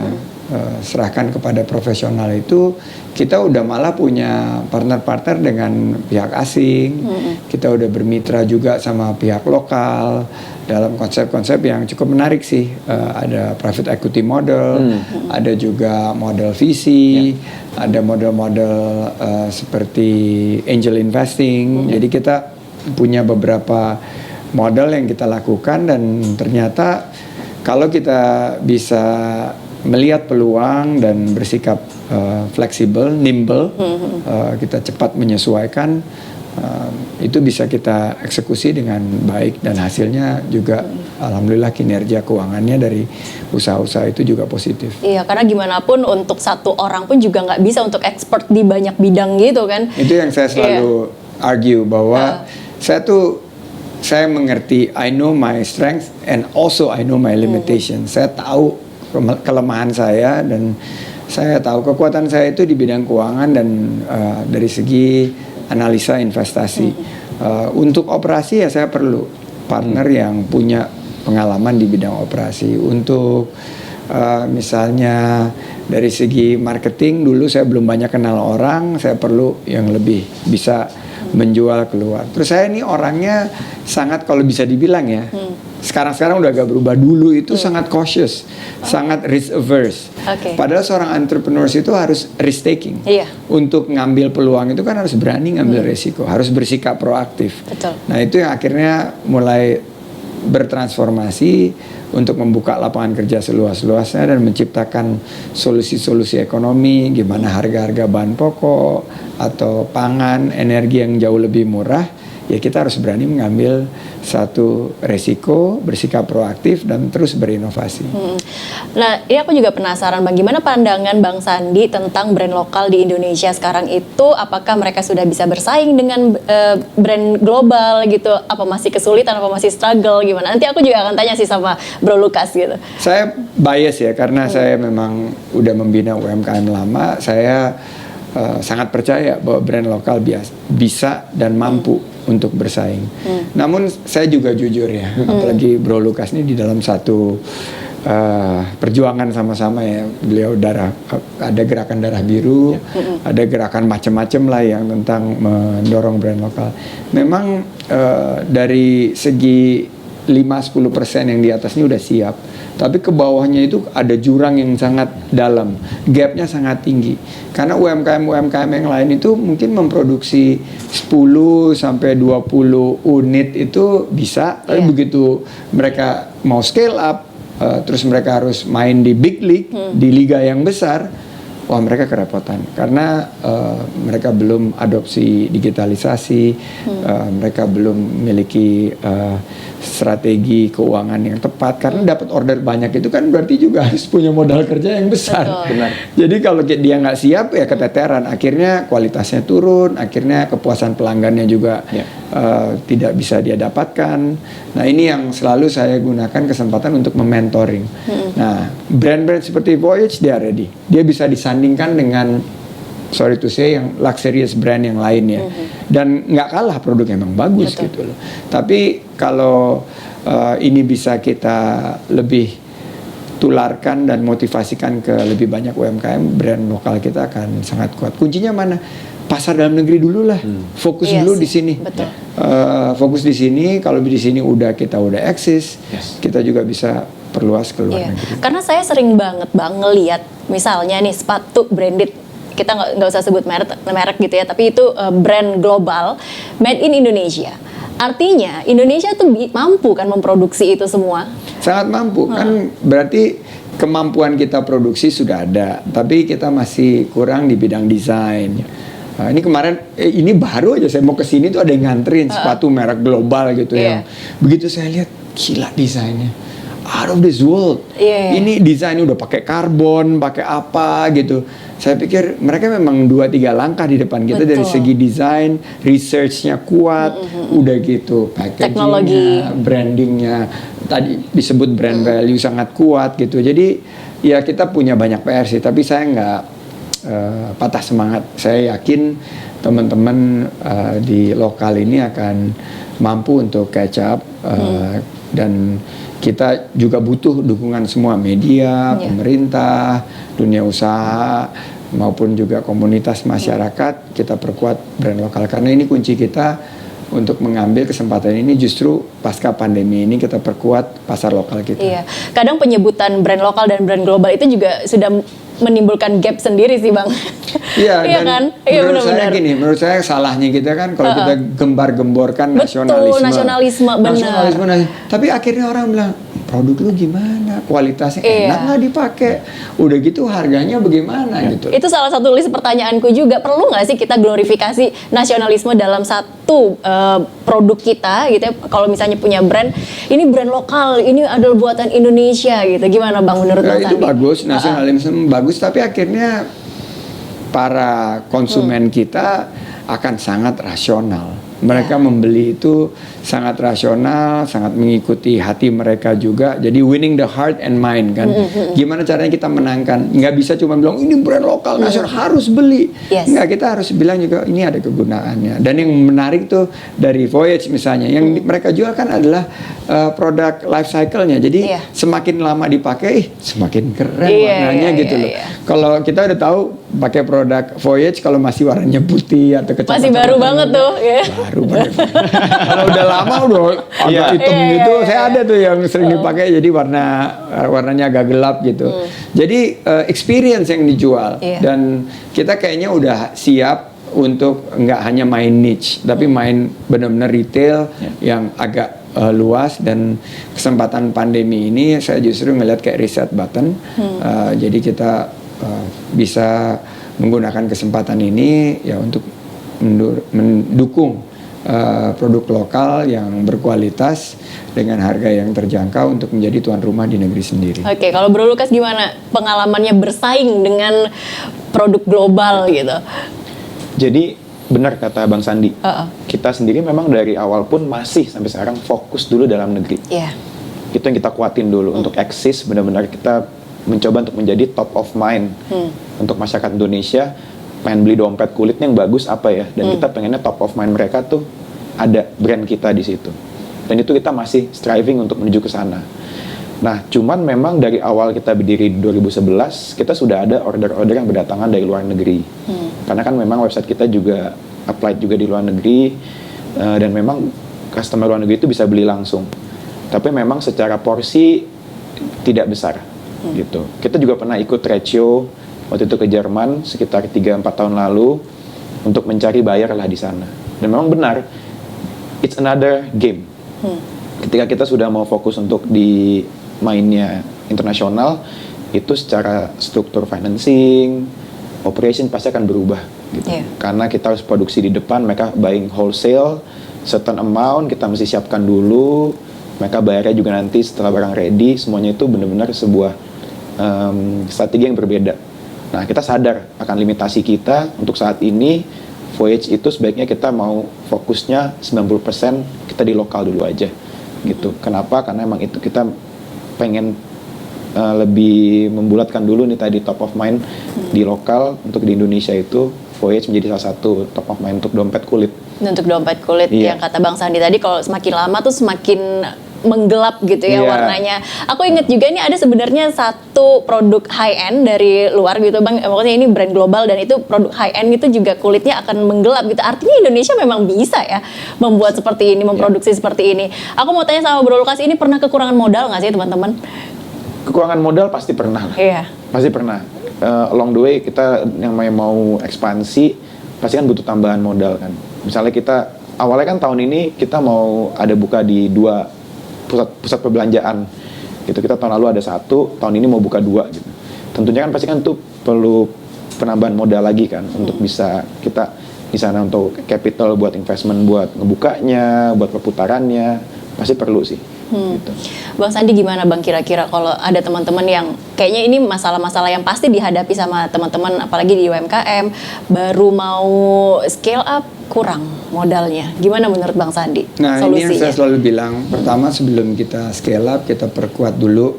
B: serahkan kepada profesional itu, kita udah malah punya partner-partner dengan pihak asing. Kita udah bermitra juga sama pihak lokal dalam konsep-konsep yang cukup menarik sih. Ada private equity model, ada juga model VC, ada model-model seperti angel investing. Jadi kita punya beberapa model yang kita lakukan, dan ternyata kalau kita bisa melihat peluang dan bersikap fleksibel, nimble, kita cepat menyesuaikan, itu bisa kita eksekusi dengan baik, dan hasilnya juga alhamdulillah kinerja keuangannya dari usaha-usaha itu juga positif.
A: Iya, karena gimana pun untuk satu orang pun juga nggak bisa untuk expert di banyak bidang gitu kan. Itu
B: yang saya selalu argue bahwa saya mengerti, I know my strength and also I know my limitation. Saya tahu kelemahan saya dan saya tahu kekuatan saya itu di bidang keuangan dan dari segi analisa investasi. Untuk operasi ya saya perlu partner yang punya pengalaman di bidang operasi. Untuk misalnya dari segi marketing, dulu saya belum banyak kenal orang, saya perlu yang lebih bisa menjual keluar. Terus saya ini orangnya sangat, kalau bisa dibilang ya, sekarang udah agak berubah. Dulu itu sangat cautious, sangat risk averse. Padahal seorang entrepreneur itu harus risk taking. Untuk ngambil peluang itu kan harus berani ngambil resiko, harus bersikap proaktif.
A: Betul.
B: Nah itu yang akhirnya mulai bertransformasi untuk membuka lapangan kerja seluas-luasnya dan menciptakan solusi-solusi ekonomi, gimana harga-harga bahan pokok atau pangan, energi yang jauh lebih murah. Ya kita harus berani mengambil satu resiko, bersikap proaktif dan terus berinovasi.
A: Nah, ini aku juga penasaran bagaimana pandangan Bang Sandi tentang brand lokal di Indonesia sekarang itu, apakah mereka sudah bisa bersaing dengan brand global gitu? Apa masih kesulitan, apa masih struggle gimana? Nanti aku juga akan tanya sih sama Bro Lukas gitu.
B: Saya bias ya karena saya memang udah membina UMKM lama, saya sangat percaya bahwa brand lokal bisa dan mampu untuk bersaing. Namun saya juga jujur ya, apalagi Bro Lukas ini di dalam satu perjuangan sama-sama ya, beliau ada gerakan darah biru, ada gerakan macam-macam lah yang tentang mendorong brand lokal. Memang dari segi 5-10% yang di atasnya udah siap, tapi ke bawahnya itu ada jurang yang sangat dalam, gapnya sangat tinggi. Karena UMKM yang lain itu mungkin memproduksi 10 sampai 20 unit itu bisa, tapi begitu mereka mau scale up, terus mereka harus main di big league, di liga yang besar, wah mereka kerepotan karena mereka belum adopsi digitalisasi, mereka belum memiliki strategi keuangan yang tepat. Karena dapat order banyak itu kan berarti juga harus punya modal kerja yang besar.
C: Benar.
B: Jadi kalau dia nggak siap ya keteteran, akhirnya kualitasnya turun, akhirnya kepuasan pelanggannya juga tidak bisa dia dapatkan. Nah ini yang selalu saya gunakan kesempatan untuk mementoring. Nah brand-brand seperti Voyage dia ready, dia bisa disandingkan dengan sorry to say yang luxurious brand yang lainnya, dan nggak kalah produknya emang bagus gitu loh. Tapi kalau ini bisa kita lebih tularkan dan motivasikan ke lebih banyak UMKM, brand lokal kita akan sangat kuat. Kuncinya mana? Pasar dalam negeri dulu lah, fokus dulu di sini. Fokus di sini. Kalau di sini kita udah eksis, kita juga bisa perluas ke luar negeri.
A: Karena saya sering banget ngeliat misalnya nih sepatu branded, kita nggak usah sebut merek gitu ya, tapi itu brand global, made in Indonesia. Artinya Indonesia tuh mampu kan memproduksi itu semua.
B: Sangat mampu kan, berarti kemampuan kita produksi sudah ada, tapi kita masih kurang di bidang desain. Ini kemarin, ini baru aja saya mau kesini tuh ada yang nganterin sepatu merek global gitu yang begitu saya lihat gila desainnya, out of this world. Ini desainnya udah pakai karbon, pakai apa gitu. Saya pikir mereka memang 2-3 langkah di depan kita dari segi desain, researchnya kuat, udah gitu, packagingnya, brandingnya, tadi disebut brand value sangat kuat gitu. Jadi ya kita punya banyak PR sih, tapi saya nggak patah semangat. Saya yakin teman-teman di lokal ini akan mampu untuk catch up, dan kita juga butuh dukungan semua media, pemerintah, dunia usaha maupun juga komunitas masyarakat. Kita perkuat brand lokal karena ini kunci kita untuk mengambil kesempatan ini. Justru pasca pandemi ini kita perkuat pasar lokal kita.
A: Kadang penyebutan brand lokal dan brand global itu juga sudah menimbulkan gap sendiri sih Bang.
B: Iya
A: kan?
B: Menurut saya gini, menurut saya salahnya kita kan kalau kita gembar-gemborkan nasionalisme, benar. Tapi akhirnya orang bilang produk lu gimana, kualitasnya enak nggak dipakai, udah gitu harganya bagaimana gitu.
A: Itu salah satu list pertanyaanku juga, perlu nggak sih kita glorifikasi nasionalisme dalam satu produk kita gitu ya? Kalau misalnya punya brand, ini brand lokal, ini adalah buatan Indonesia gitu, gimana Bang menurut Bang Sandi?
B: Itu bagus, nasionalisme bagus, tapi akhirnya para konsumen kita akan sangat rasional. Mereka membeli itu sangat rasional, sangat mengikuti hati mereka juga. Jadi winning the heart and mind kan. Gimana caranya kita menangkan? Nggak bisa cuma bilang ini brand lokal nasional harus beli. Nggak, kita harus bilang juga ini ada kegunaannya. Dan yang menarik tuh dari Voyage misalnya, yang mereka jual kan adalah produk life cycle-nya. Jadi semakin lama dipakai, semakin keren warnanya gitu loh. Kalau kita udah tahu pakai produk Voyage kalau masih warnanya putih atau kecoklatan.
A: Masih baru banget tuh. Ya.
B: Baru banget. Kalau udah lama udah agak hitam gitu. Saya ada tuh yang sering dipakai jadi warnanya agak gelap gitu. Jadi experience yang dijual dan kita kayaknya udah siap untuk nggak hanya main niche tapi main benar-benar retail yang agak luas. Dan kesempatan pandemi ini saya justru ngelihat kayak reset button. Jadi kita bisa menggunakan kesempatan ini ya untuk mendukung produk lokal yang berkualitas dengan harga yang terjangkau untuk menjadi tuan rumah di negeri sendiri.
A: Oke, kalau Bro Lukas gimana pengalamannya bersaing dengan produk global gitu?
C: Jadi benar kata Bang Sandi, kita sendiri memang dari awal pun masih sampai sekarang fokus dulu dalam negeri. Itu yang kita kuatin dulu untuk eksis, benar-benar kita mencoba untuk menjadi top of mind untuk masyarakat Indonesia. Pengen beli dompet kulitnya yang bagus apa ya, dan kita pengennya top of mind mereka tuh ada brand kita di situ. Dan itu kita masih striving untuk menuju ke sana. Nah, cuman memang dari awal kita berdiri di 2011, kita sudah ada order-order yang berdatangan dari luar negeri. Karena kan memang website kita juga applied juga di luar negeri, dan memang customer luar negeri itu bisa beli langsung. Tapi memang secara porsi tidak besar, gitu. Kita juga pernah ikut trade show waktu itu ke Jerman sekitar 3-4 tahun lalu untuk mencari buyer lah di sana. Dan memang benar, it's another game. Ketika kita sudah mau fokus untuk di mainnya internasional, itu secara struktur financing, operation pasti akan berubah gitu. Karena kita harus produksi di depan, mereka buying wholesale, certain amount kita mesti siapkan dulu, mereka bayarnya juga nanti setelah barang ready. Semuanya itu benar-benar sebuah strategi yang berbeda. Nah, kita sadar akan limitasi kita untuk saat ini. Voyage itu sebaiknya kita mau fokusnya 90% kita di lokal dulu aja gitu. Kenapa? Karena emang itu kita pengen lebih membulatkan dulu nih tadi top of mind di lokal. Untuk di Indonesia itu Voyage menjadi salah satu top of mind untuk dompet kulit.
A: Untuk dompet kulit yang kata Bang Sandi tadi, kalau semakin lama tuh semakin menggelap gitu ya warnanya. Aku inget juga ini ada sebenarnya satu produk high end dari luar gitu Bang. Maksudnya ini brand global dan itu produk high end itu juga kulitnya akan menggelap gitu. Artinya Indonesia memang bisa ya membuat seperti ini, memproduksi seperti ini. Aku mau tanya sama Bro Lukas, ini pernah kekurangan modal nggak sih teman-teman?
C: Kekurangan modal pasti pernah lah. Pasti pernah. Along the way kita yang mau ekspansi pasti kan butuh tambahan modal kan. Misalnya kita awalnya kan tahun ini kita mau ada buka di 2 pusat perbelanjaan gitu. Kita tahun lalu ada 1, tahun ini mau buka 2 gitu. Tentunya kan pasti kan tuh perlu penambahan modal lagi kan untuk bisa kita di sana untuk capital buat investment, buat ngebukanya, buat perputarannya, pasti perlu sih. Gitu.
A: Bang Sandi gimana Bang, kira-kira kalau ada teman-teman yang kayaknya ini masalah-masalah yang pasti dihadapi sama teman-teman apalagi di UMKM, baru mau scale up kurang modalnya, gimana menurut Bang Sandi
B: Nah
A: solusinya?
B: ini yang saya selalu bilang, pertama sebelum kita scale up kita perkuat dulu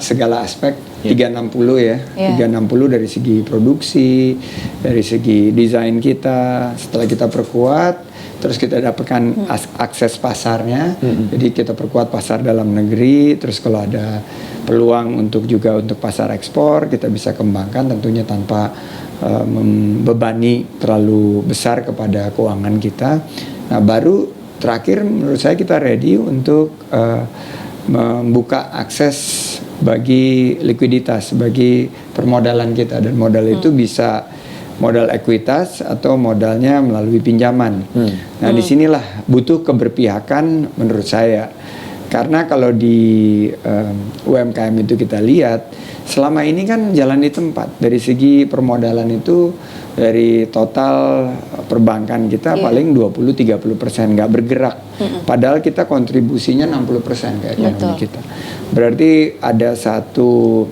B: segala aspek 360 ya. 360 dari segi produksi, dari segi desain kita. Setelah kita perkuat, terus kita dapatkan akses pasarnya. Jadi kita perkuat pasar dalam negeri. Terus kalau ada peluang untuk pasar ekspor, kita bisa kembangkan tentunya tanpa membebani terlalu besar kepada keuangan kita. Nah baru terakhir menurut saya kita ready untuk membuka akses bagi likuiditas, bagi permodalan kita, dan modal itu bisa modal ekuitas atau modalnya melalui pinjaman. Nah disinilah butuh keberpihakan menurut saya, karena kalau di UMKM itu kita lihat selama ini kan jalan di tempat. Dari segi permodalan itu dari total perbankan kita paling 20-30% nggak bergerak. Padahal kita kontribusinya 60% ke ekonomi kita. Berarti ada satu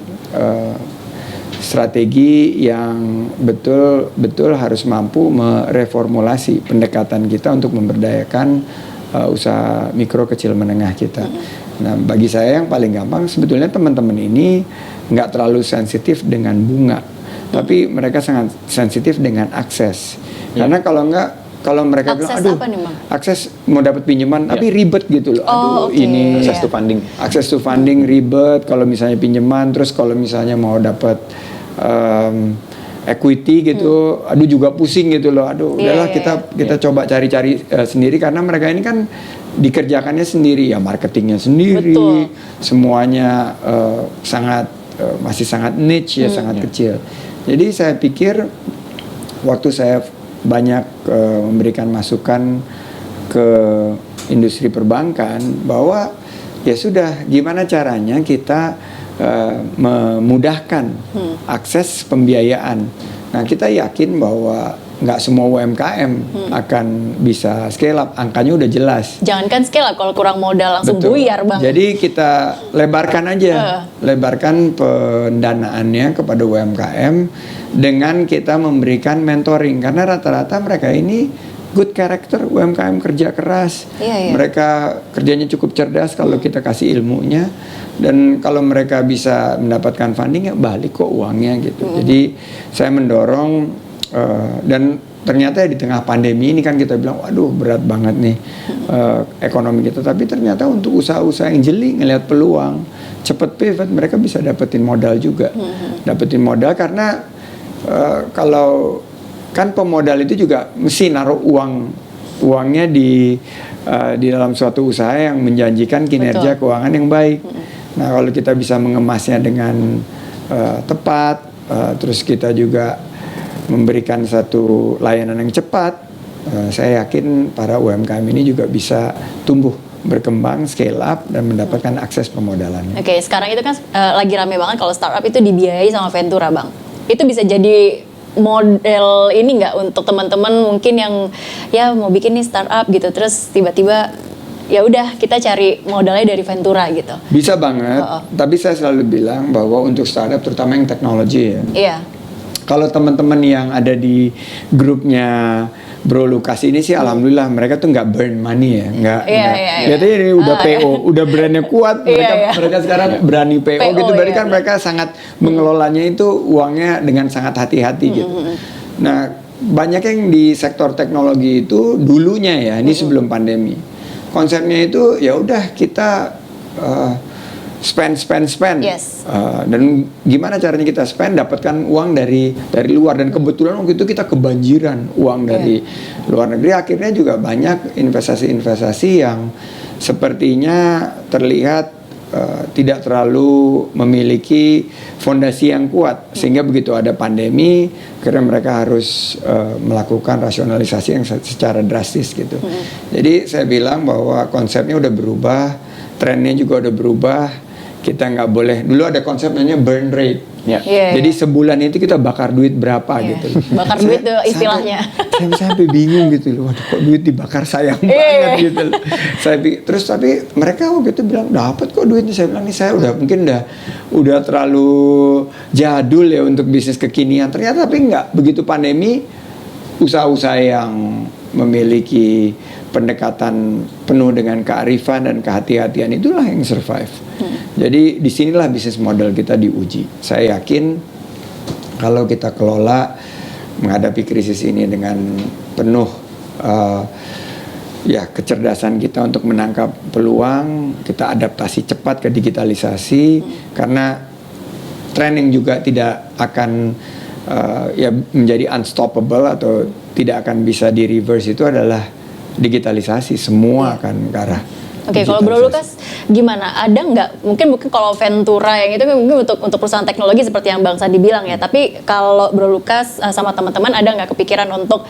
B: strategi yang betul-betul harus mampu mereformulasi pendekatan kita untuk memberdayakan usaha mikro kecil menengah kita. Nah bagi saya yang paling gampang sebetulnya teman-teman ini nggak terlalu sensitif dengan bunga, tapi mereka sangat sensitif dengan akses. Karena kalau mereka
A: akses
B: bilang, aduh,
A: apa nih, Bang?
B: akses mau dapat pinjaman, tapi ribet gitu loh. Aduh, ini
C: akses to funding.
B: Akses to funding ribet. Kalau misalnya pinjaman, terus kalau misalnya mau dapat equity gitu, aduh juga pusing gitu loh, aduh udahlah kita coba cari-cari sendiri karena mereka ini kan dikerjakannya sendiri ya, marketingnya sendiri,
A: Betul.
B: semuanya masih sangat niche ya, sangat kecil. Jadi saya pikir waktu saya banyak memberikan masukan ke industri perbankan bahwa ya sudah, gimana caranya kita memudahkan akses pembiayaan. Nah, kita yakin bahwa nggak semua UMKM akan bisa scale up, angkanya udah jelas.
A: Jangankan scale up, kalau kurang modal langsung
B: Betul.
A: buyar, Bang.
B: Jadi kita lebarkan aja, lebarkan pendanaannya kepada UMKM dengan kita memberikan mentoring, karena rata-rata mereka ini good character, UMKM kerja keras, mereka kerjanya cukup cerdas kalau kita kasih ilmunya, dan kalau mereka bisa mendapatkan funding ya balik kok uangnya gitu. Jadi saya mendorong dan ternyata di tengah pandemi ini kan kita bilang waduh berat banget nih ekonomi kita, tapi ternyata untuk usaha-usaha yang jeli ngelihat peluang, cepet pivot, mereka bisa dapetin modal juga. Dapetin modal karena kalau kan pemodal itu juga mesti naruh uangnya di dalam suatu usaha yang menjanjikan kinerja keuangan yang baik. Nah, kalau kita bisa mengemasnya dengan tepat, terus kita juga memberikan satu layanan yang cepat, saya yakin para UMKM ini juga bisa tumbuh, berkembang, scale up, dan mendapatkan akses pemodalannya.
A: Oke, sekarang itu kan lagi rame banget kalau startup itu dibiayai sama Ventura, Bang. Itu bisa jadi model ini nggak untuk teman-teman mungkin yang ya mau bikin nih startup gitu, terus tiba-tiba ya udah kita cari modalnya dari Ventura gitu.
B: Bisa banget, tapi saya selalu bilang bahwa untuk startup terutama yang teknologi ya.
A: Iya.
B: Kalau teman-teman yang ada di grupnya Bro Lukas ini sih alhamdulillah mereka tuh nggak burn money ya, nggak. Lihatnya ini udah PO, udah brandnya kuat, mereka sekarang berani PO gitu, berarti kan mereka sangat mengelolanya itu uangnya dengan sangat hati-hati gitu. Nah, banyak yang di sektor teknologi itu dulunya ya, ini sebelum pandemi, konsepnya itu ya udah kita spend.
A: Yes.
B: Dan gimana caranya kita spend, dapatkan uang dari luar, dan kebetulan waktu itu kita kebanjiran uang dari luar negeri. Akhirnya juga banyak investasi-investasi yang sepertinya terlihat tidak terlalu memiliki fondasi yang kuat, sehingga begitu ada pandemi karena mereka harus melakukan rasionalisasi yang secara drastis gitu. Jadi saya bilang bahwa konsepnya udah berubah, trennya juga udah berubah. Kita nggak boleh, dulu ada konsep namanya burn rate. Jadi sebulan itu kita bakar duit berapa gitu.
A: Bakar duit tuh istilahnya.
B: Saya sampai bingung gitu loh, waduh kok duit dibakar sayang banget gitu loh. Terus tapi mereka waktu itu bilang dapat kok duitnya. Saya bilang nih saya udah terlalu jadul ya untuk bisnis kekinian. Ternyata tapi nggak, begitu pandemi usaha-usaha yang memiliki pendekatan penuh dengan kearifan dan kehati-hatian itulah yang survive. Jadi disinilah bisnis model kita diuji. Saya yakin kalau kita kelola menghadapi krisis ini dengan penuh kecerdasan kita untuk menangkap peluang, kita adaptasi cepat ke digitalisasi, karena tren yang juga tidak akan menjadi unstoppable atau tidak akan bisa di reverse itu adalah digitalisasi. Semua akan ke arah.
A: Oke, kalau Bro Lukas gimana? Ada nggak? Mungkin kalau Ventura yang itu mungkin untuk perusahaan teknologi seperti yang Bang Sandi bilang ya. Tapi kalau Bro Lukas sama teman-teman ada nggak kepikiran untuk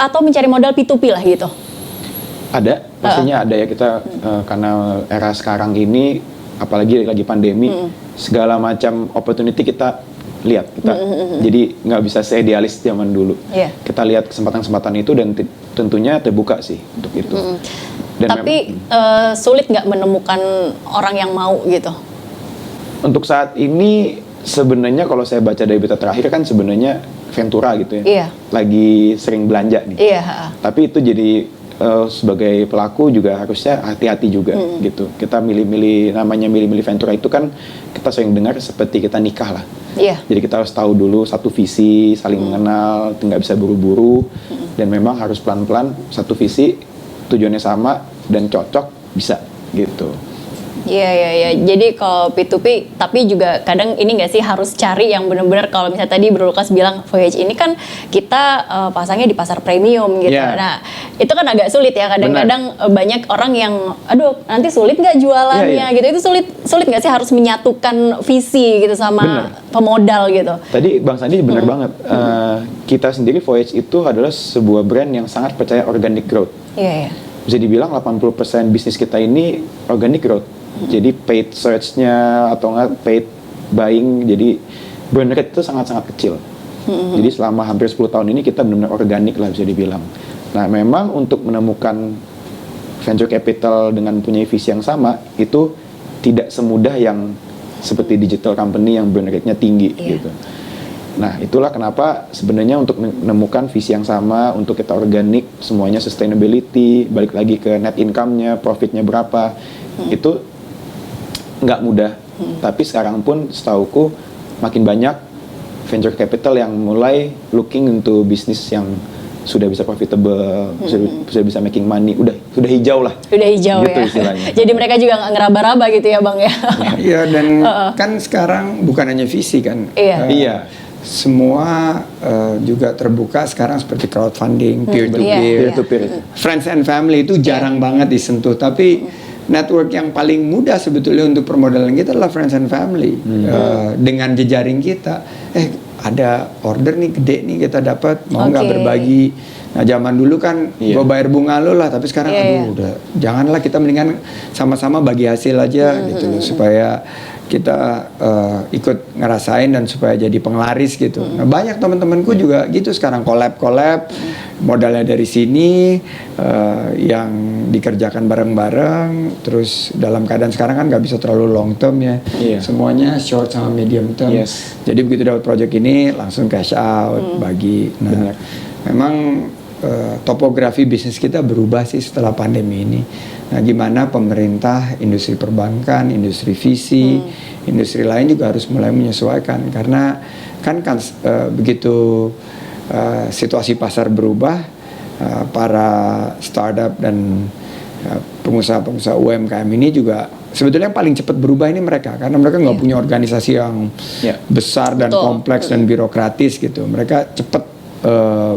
A: atau mencari modal P2P lah gitu?
C: Ada, pastinya ada ya. Kita karena era sekarang ini, apalagi lagi pandemi, segala macam opportunity kita lihat. Jadi nggak bisa seidealis zaman dulu. Kita lihat kesempatan-kesempatan itu dan tentunya terbuka sih untuk itu. Dan
A: tapi sulit nggak menemukan orang yang mau gitu?
C: Untuk saat ini sebenarnya kalau saya baca dari berita terakhir kan sebenarnya Ventura gitu ya, lagi sering belanja nih. Tapi itu jadi sebagai pelaku juga harusnya hati-hati juga gitu. Kita milih-milih Ventura itu kan kita sering dengar seperti kita nikah lah. Jadi kita harus tahu dulu satu visi, saling mengenal, nggak bisa buru-buru, dan memang harus pelan-pelan, satu visi, tujuannya sama dan cocok bisa gitu.
A: Iya. Jadi kalau P2P, tapi juga kadang ini nggak sih harus cari yang benar-benar, kalau misalnya tadi Bro Lukas bilang Voyage ini kan kita pasangnya di pasar premium gitu.
B: Iya.
A: Nah itu kan agak sulit ya kadang-kadang, banyak orang yang, aduh nanti sulit nggak jualannya gitu. Itu sulit nggak sih harus menyatukan visi gitu sama pemodal gitu.
C: Tadi Bang Sandi benar banget. Kita sendiri Voyage itu adalah sebuah brand yang sangat percaya organic growth.
A: Iya.
C: Bisa dibilang 80% bisnis kita ini organic growth. Jadi paid search-nya atau enggak paid buying, jadi burn rate itu sangat-sangat kecil. Jadi selama hampir 10 tahun ini kita benar-benar organik lah bisa dibilang. Nah memang untuk menemukan venture capital dengan punya visi yang sama itu tidak semudah yang seperti digital company yang burn rate-nya tinggi gitu. Nah itulah kenapa sebenarnya untuk menemukan visi yang sama, untuk kita organik, semuanya sustainability, balik lagi ke net income-nya, profit-nya berapa, itu nggak mudah. Tapi sekarang pun setauku makin banyak venture capital yang mulai looking into bisnis yang sudah bisa profitable, sudah bisa making money, sudah hijau lah.
A: Udah hijau
C: gitu
A: ya.
C: Istilahnya.
A: Jadi mereka juga nggak ngeraba-raba gitu ya Bang ya.
B: Iya, dan kan sekarang bukan hanya visi kan.
C: Iya.
B: Semua juga terbuka sekarang seperti crowdfunding, peer-to-peer, friends and family itu jarang banget disentuh. Tapi network yang paling mudah sebetulnya untuk permodalan kita adalah friends and family. Dengan jejaring kita, ada order nih gede nih kita dapat, mau nggak berbagi. Nah zaman dulu kan gue bayar bunga lo lah, tapi sekarang aduh udah janganlah, kita mendingan sama-sama bagi hasil aja gitu loh, supaya kita ikut ngerasain dan supaya jadi penglaris gitu. Nah banyak teman-temanku juga gitu sekarang collab modalnya dari sini, yang dikerjakan bareng-bareng, terus dalam keadaan sekarang kan nggak bisa terlalu long term ya, semuanya short sama medium term. Jadi begitu dapat project ini langsung cash out, bagi. Nah memang topografi bisnis kita berubah sih setelah pandemi ini. Nah, gimana pemerintah, industri perbankan, industri visi, industri lain juga harus mulai menyesuaikan, karena kan begitu situasi pasar berubah, para startup dan pengusaha-pengusaha UMKM ini juga sebetulnya yang paling cepat berubah ini mereka, karena mereka nggak punya organisasi yang besar dan kompleks dan birokratis gitu. Mereka cepat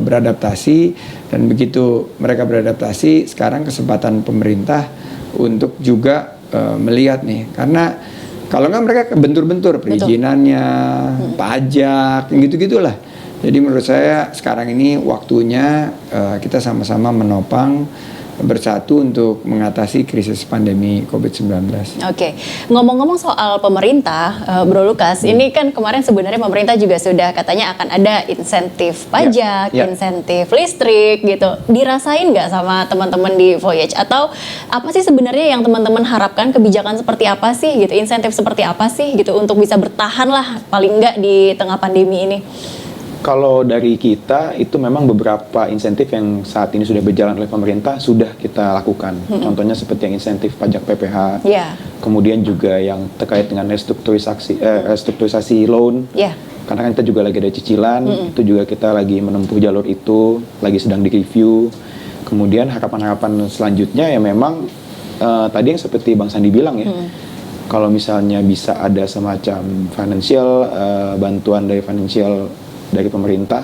B: beradaptasi, dan begitu mereka beradaptasi, sekarang kesempatan pemerintah untuk juga melihat nih, karena kalau nggak mereka kebentur-bentur perizinannya, pajak, gitu-gitulah. Jadi menurut saya sekarang ini waktunya kita sama-sama menopang bersatu untuk mengatasi krisis pandemi COVID-19.
A: Oke, ngomong-ngomong soal pemerintah, Bro Lukas, ini kan kemarin sebenarnya pemerintah juga sudah katanya akan ada insentif pajak, insentif listrik gitu. Dirasain nggak sama teman-teman di Voyage? Atau apa sih sebenarnya yang teman-teman harapkan, kebijakan seperti apa sih gitu, insentif seperti apa sih gitu untuk bisa bertahan lah paling nggak di tengah pandemi ini?
C: Kalau dari kita itu memang beberapa insentif yang saat ini sudah berjalan oleh pemerintah sudah kita lakukan. Contohnya seperti yang insentif pajak PPH, kemudian juga yang terkait dengan restrukturisasi loan. Karena kan kita juga lagi ada cicilan, itu juga kita lagi menempuh jalur itu, lagi sedang direview. Kemudian harapan-harapan selanjutnya ya memang tadi yang seperti Bang Sandi bilang ya. Kalau misalnya bisa ada semacam financial, bantuan dari financial dari pemerintah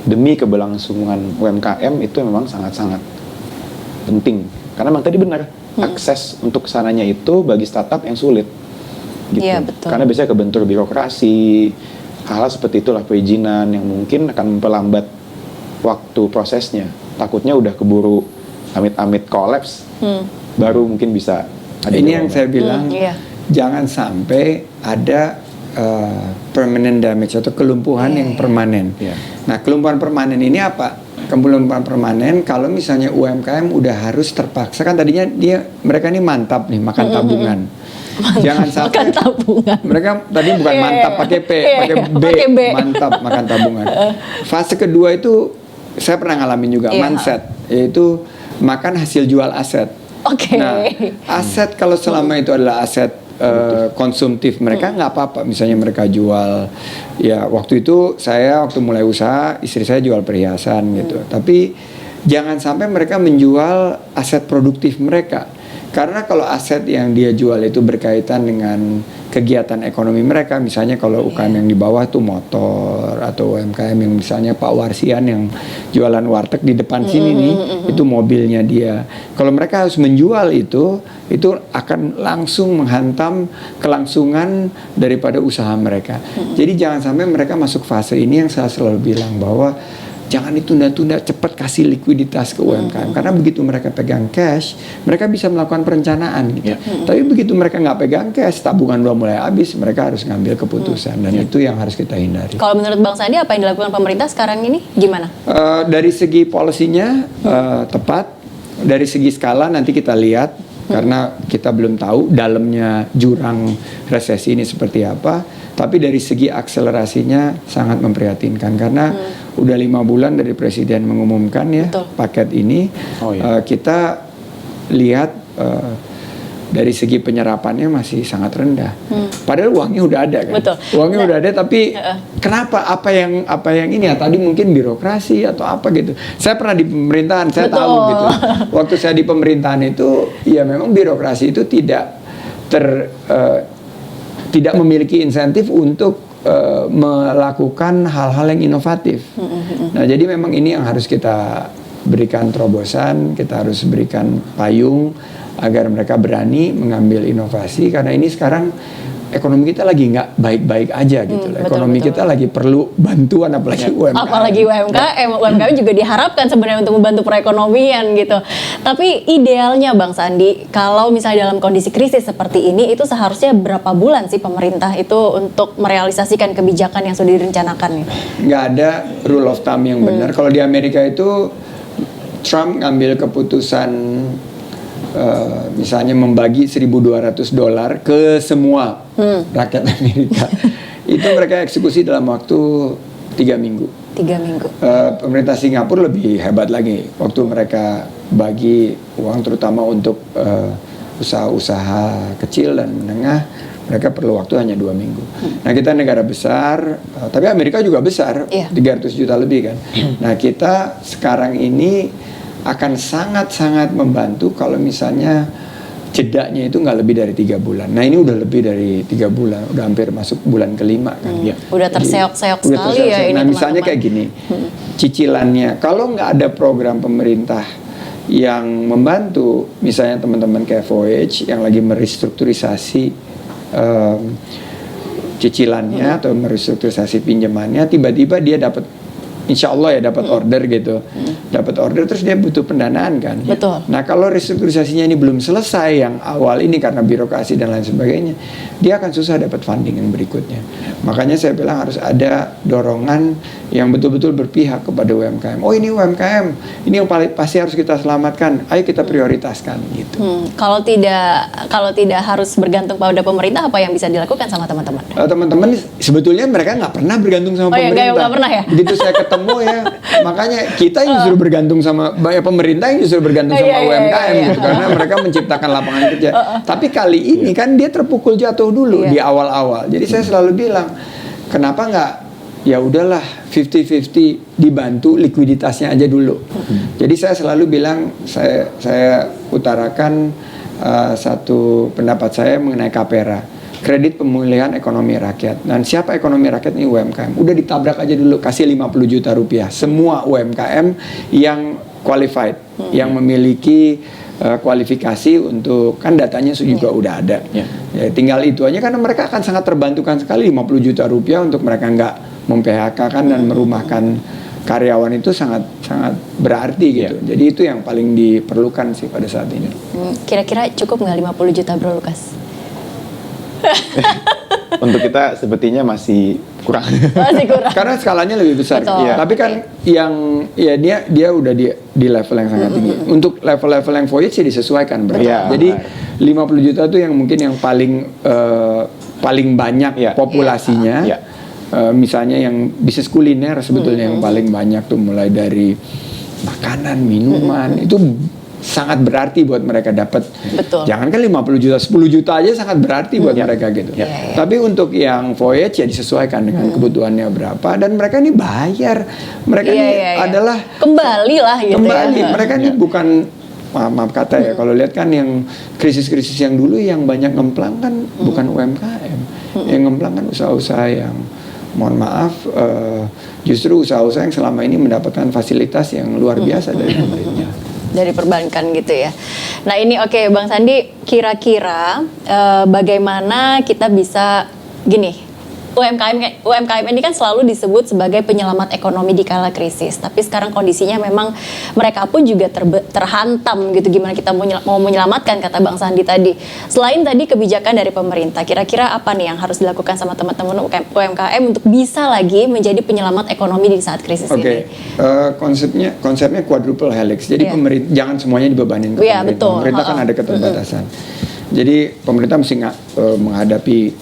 C: demi keberlangsungan UMKM, itu memang sangat-sangat penting. Karena memang tadi benar, akses untuk kesananya itu bagi startup yang sulit gitu. Karena biasanya kebentur birokrasi, hal-hal seperti itulah, perizinan yang mungkin akan memperlambat waktu prosesnya. Takutnya udah keburu amit-amit kolaps, baru mungkin bisa ada.
B: Ini yang saya bilang, jangan sampai ada permanent damage atau kelumpuhan yang permanen. Nah, kelumpuhan permanen ini apa? Kelumpuhan permanen kalau misalnya UMKM udah harus terpaksa, kan tadinya mereka ini mantap nih makan tabungan. Jangan sampai
A: makan tabungan.
B: Mereka tadi bukan mantap pakai P, pakai B, mantap makan tabungan. Fase kedua itu saya pernah ngalamin juga, mindset, yaitu makan hasil jual aset. Nah, aset kalau selama itu adalah aset konsumtif mereka, nggak apa-apa. Misalnya mereka jual, ya waktu itu saya waktu mulai usaha, istri saya jual perhiasan gitu. Tapi jangan sampai mereka menjual aset produktif mereka, Karena kalau aset yang dia jual itu berkaitan dengan kegiatan ekonomi mereka, misalnya kalau UKM yang di bawah tuh motor, atau UMKM yang misalnya Pak Warsian yang jualan warteg di depan sini nih, itu mobilnya dia. Kalau mereka harus menjual itu akan langsung menghantam kelangsungan daripada usaha mereka. Jadi jangan sampai mereka masuk fase ini yang saya selalu bilang bahwa jangan ditunda-tunda, cepat kasih likuiditas ke UMKM. Karena begitu mereka pegang cash, mereka bisa melakukan perencanaan gitu. Tapi begitu mereka nggak pegang cash, tabungan udah mulai habis, mereka harus ngambil keputusan. Dan itu yang harus kita hindari.
A: Kalau menurut Bang Sandi, apa yang dilakukan pemerintah sekarang ini gimana?
B: Dari segi polisinya tepat, dari segi skala nanti kita lihat, karena kita belum tahu dalamnya jurang resesi ini seperti apa. Tapi dari segi akselerasinya sangat memprihatinkan, karena udah 5 bulan dari Presiden mengumumkan ya paket ini. Kita lihat dari segi penyerapannya masih sangat rendah. Padahal uangnya udah ada kan. Uangnya udah ada, tapi kenapa apa yang ini ya, tadi mungkin birokrasi atau apa gitu. Saya pernah di pemerintahan, saya tahu gitu. Waktu saya di pemerintahan itu ya memang birokrasi itu tidak memiliki insentif untuk melakukan hal-hal yang inovatif. Nah, jadi memang ini yang harus kita berikan terobosan, kita harus berikan payung agar mereka berani mengambil inovasi, karena ini sekarang ekonomi kita lagi nggak baik-baik aja gitu. Ekonomi kita lagi perlu bantuan, apalagi UMKM.
A: Apalagi UMKM juga diharapkan sebenarnya untuk membantu perekonomian gitu. Tapi idealnya Bang Sandi, kalau misalnya dalam kondisi krisis seperti ini, itu seharusnya berapa bulan sih pemerintah itu untuk merealisasikan kebijakan yang sudah direncanakan?
B: Nggak ada rule of thumb yang benar. Kalau di Amerika itu Trump ngambil keputusan misalnya membagi $1.200 ke semua rakyat Amerika. Itu mereka eksekusi dalam waktu 3 minggu.
A: 3 minggu.
B: Pemerintah Singapura lebih hebat lagi. Waktu mereka bagi uang terutama untuk usaha-usaha kecil dan menengah, mereka perlu waktu hanya 2 minggu. Nah, kita negara besar, tapi Amerika juga besar, 300 juta lebih kan. Nah, kita sekarang ini akan sangat-sangat membantu kalau misalnya jedanya itu nggak lebih dari 3 bulan. Nah, ini udah lebih dari 3 bulan, udah hampir masuk bulan ke-5 kan.
A: Udah terseok-seok sekali ya ini.
B: Nah, misalnya kayak gini, cicilannya, kalau nggak ada program pemerintah yang membantu, misalnya teman-teman kayak Voyage yang lagi merestrukturisasi cicilannya atau merestrukturisasi pinjamannya, tiba-tiba dia dapat, insya Allah ya dapat order gitu, dapat order terus dia butuh pendanaan kan. Nah, kalau restrukturisasinya ini belum selesai yang awal ini karena birokrasi dan lain sebagainya, dia akan susah dapat funding yang berikutnya. Makanya saya bilang harus ada dorongan yang betul-betul berpihak kepada UMKM. Oh, ini UMKM, ini yang paling pasti harus kita selamatkan. Ayo kita prioritaskan gitu.
A: Kalau tidak harus bergantung pada pemerintah, apa yang bisa dilakukan sama teman-teman?
B: Teman-teman sebetulnya mereka nggak pernah bergantung sama pemerintah.
A: Nggak pernah ya?
B: Begitu saya ketemu ya, makanya kita yang justru bergantung sama pemerintah, yang justru bergantung sama UMKM gitu, karena mereka menciptakan lapangan kerja. Tapi kali ini kan dia terpukul jatuh dulu di awal-awal. Jadi saya selalu bilang, kenapa nggak ya udahlah 50-50 dibantu likuiditasnya aja dulu. Jadi saya selalu bilang, saya utarakan satu pendapat saya mengenai KPRA, kredit pemulihan ekonomi rakyat. Dan siapa ekonomi rakyat ini? UMKM. Udah ditabrak aja dulu, kasih 50 juta rupiah. Semua UMKM yang qualified, yang memiliki kualifikasi untuk, kan datanya juga udah ada. Ya, tinggal itu aja, karena mereka akan sangat terbantukan sekali. 50 juta rupiah untuk mereka nggak mem-PHK kan dan merumahkan karyawan itu sangat berarti gitu. Jadi itu yang paling diperlukan sih pada saat ini.
A: Kira-kira cukup nggak 50 juta Bro Lukas?
C: Untuk kita sepertinya masih kurang.
B: Karena skalanya lebih besar. Ya. Tapi kan yang ya dia udah di level yang sangat tinggi. Untuk level-level yang Voyage sih disesuaikan. Jadi 50 juta itu yang mungkin yang paling banyak populasinya. Misalnya yang bisnis kuliner sebetulnya yang paling banyak tuh, mulai dari makanan, minuman, itu sangat berarti buat mereka dapat. Jangankan 50 juta, 10 juta aja sangat berarti buat mereka gitu. Tapi untuk yang Voyage ya disesuaikan dengan kebutuhannya berapa, dan mereka ini bayar. Mereka ini adalah
A: kembali lah gitu.
B: Mereka ini bukan maaf kata ya, kalau lihat kan yang krisis-krisis yang dulu yang banyak ngemplang kan bukan UMKM, yang ngemplang kan usaha-usaha yang mohon maaf justru usaha-usaha yang selama ini mendapatkan fasilitas yang luar biasa dari pemerintah.
A: Dari perbankan gitu ya. Nah ini oke, Bang Sandi, kira-kira bagaimana kita bisa gini, UMKM ini kan selalu disebut sebagai penyelamat ekonomi di kala krisis. Tapi sekarang kondisinya memang mereka pun juga terhantam gitu. Gimana kita mau menyelamatkan, kata Bang Sandi tadi. Selain tadi kebijakan dari pemerintah, kira-kira apa nih yang harus dilakukan sama teman-teman UMKM untuk bisa lagi menjadi penyelamat ekonomi di saat krisis ini?
B: Konsepnya quadruple helix. Jadi pemerintah jangan semuanya dibebanin ke pemerintah.
A: Betul.
B: Pemerintah kan ada keterbatasan. Jadi pemerintah mesti menghadapi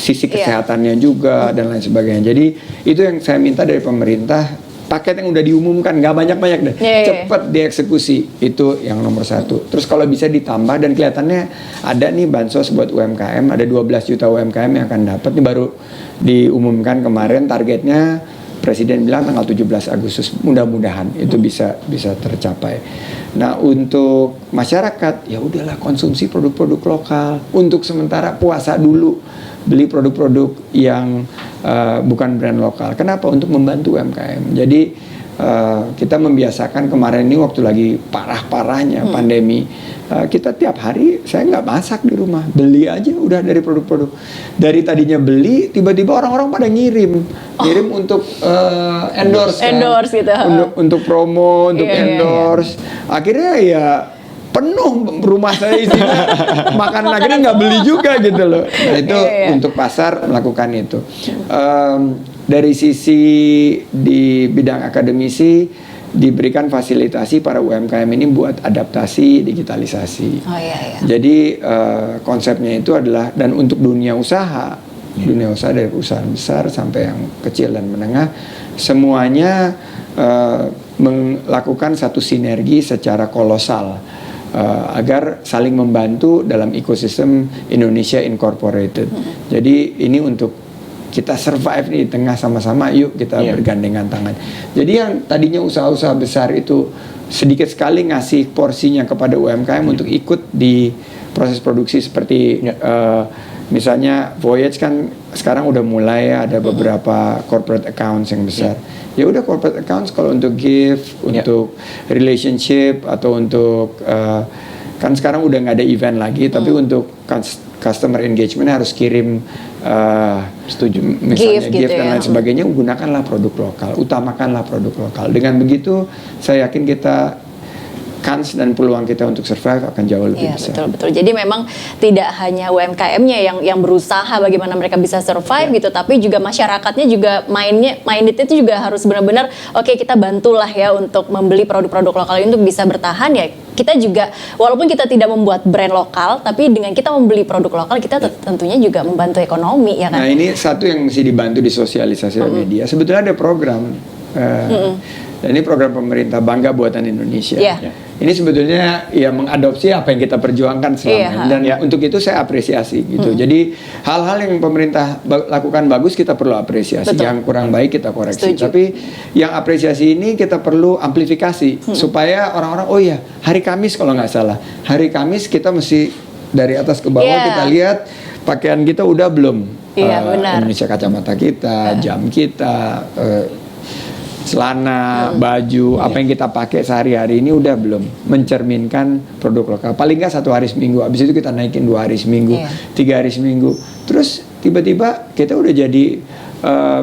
B: sisi kesehatannya juga dan lain sebagainya. Jadi itu yang saya minta dari pemerintah, paket yang udah diumumkan nggak banyak-banyak deh, cepat dieksekusi, itu yang nomor satu. Terus kalau bisa ditambah dan kelihatannya ada nih bansos buat UMKM, ada 12 juta UMKM yang akan dapat, nih baru diumumkan kemarin, targetnya Presiden bilang tanggal 17 Agustus, mudah-mudahan itu bisa tercapai. Nah untuk masyarakat ya udahlah konsumsi produk-produk lokal. Untuk sementara puasa dulu, beli produk-produk yang bukan brand lokal. Kenapa? Untuk membantu UMKM. Jadi kita membiasakan kemarin ini waktu lagi parah-parahnya pandemi, kita tiap hari saya nggak masak di rumah, beli aja udah dari produk-produk. Dari tadinya beli, tiba-tiba orang-orang pada ngirim untuk endorse kan?
A: Gitu.
B: Untuk promo, untuk endorse. Akhirnya ya penuh rumah saya isinya makanan, akhirnya nggak beli juga gitu loh. Nah itu untuk pasar melakukan itu. Dari sisi di bidang akademisi diberikan fasilitasi para UMKM ini buat adaptasi digitalisasi. Jadi konsepnya itu adalah, dan untuk dunia usaha dari perusahaan besar sampai yang kecil dan menengah, semuanya melakukan satu sinergi secara kolosal agar saling membantu dalam ekosistem Indonesia Incorporated. Jadi ini untuk kita survive nih di tengah, sama-sama yuk kita bergandengan tangan. Jadi yang tadinya usaha-usaha besar itu sedikit sekali ngasih porsinya kepada UMKM untuk ikut di proses produksi seperti misalnya Voyage kan sekarang udah mulai ada beberapa corporate accounts yang besar. Ya udah corporate accounts kalau untuk gift, untuk relationship atau untuk kan sekarang udah nggak ada event lagi, tapi untuk customer engagement harus kirim misalnya gift dan lain sebagainya, gunakanlah produk lokal, utamakanlah produk lokal. Dengan begitu saya yakin kita kans dan peluang kita untuk survive akan jauh lebih besar.
A: Betul. Jadi memang tidak hanya UMKM-nya yang berusaha bagaimana mereka bisa survive gitu, tapi juga masyarakatnya juga minded itu juga harus benar-benar kita bantulah ya untuk membeli produk-produk lokal ini untuk bisa bertahan ya. Kita juga walaupun kita tidak membuat brand lokal, tapi dengan kita membeli produk lokal kita tentunya juga membantu ekonomi ya kan.
B: Nah ini satu yang mesti dibantu di sosialisasi media. Sebetulnya ada program. Dan ini program pemerintah Bangga Buatan Indonesia. Ini sebetulnya ya mengadopsi apa yang kita perjuangkan selama ini, dan untuk itu saya apresiasi gitu. Jadi hal-hal yang pemerintah lakukan bagus kita perlu apresiasi, yang kurang baik kita koreksi. Tapi yang apresiasi ini kita perlu amplifikasi supaya orang-orang hari Kamis kalau nggak salah, hari Kamis kita mesti dari atas ke bawah kita lihat pakaian kita udah belum, Indonesia kacamata kita, jam kita, celana, baju, apa yang kita pakai sehari-hari ini udah belum mencerminkan produk lokal. Paling nggak 1 hari seminggu, habis itu kita naikin 2 hari seminggu, 3 hari seminggu. Terus tiba-tiba kita udah jadi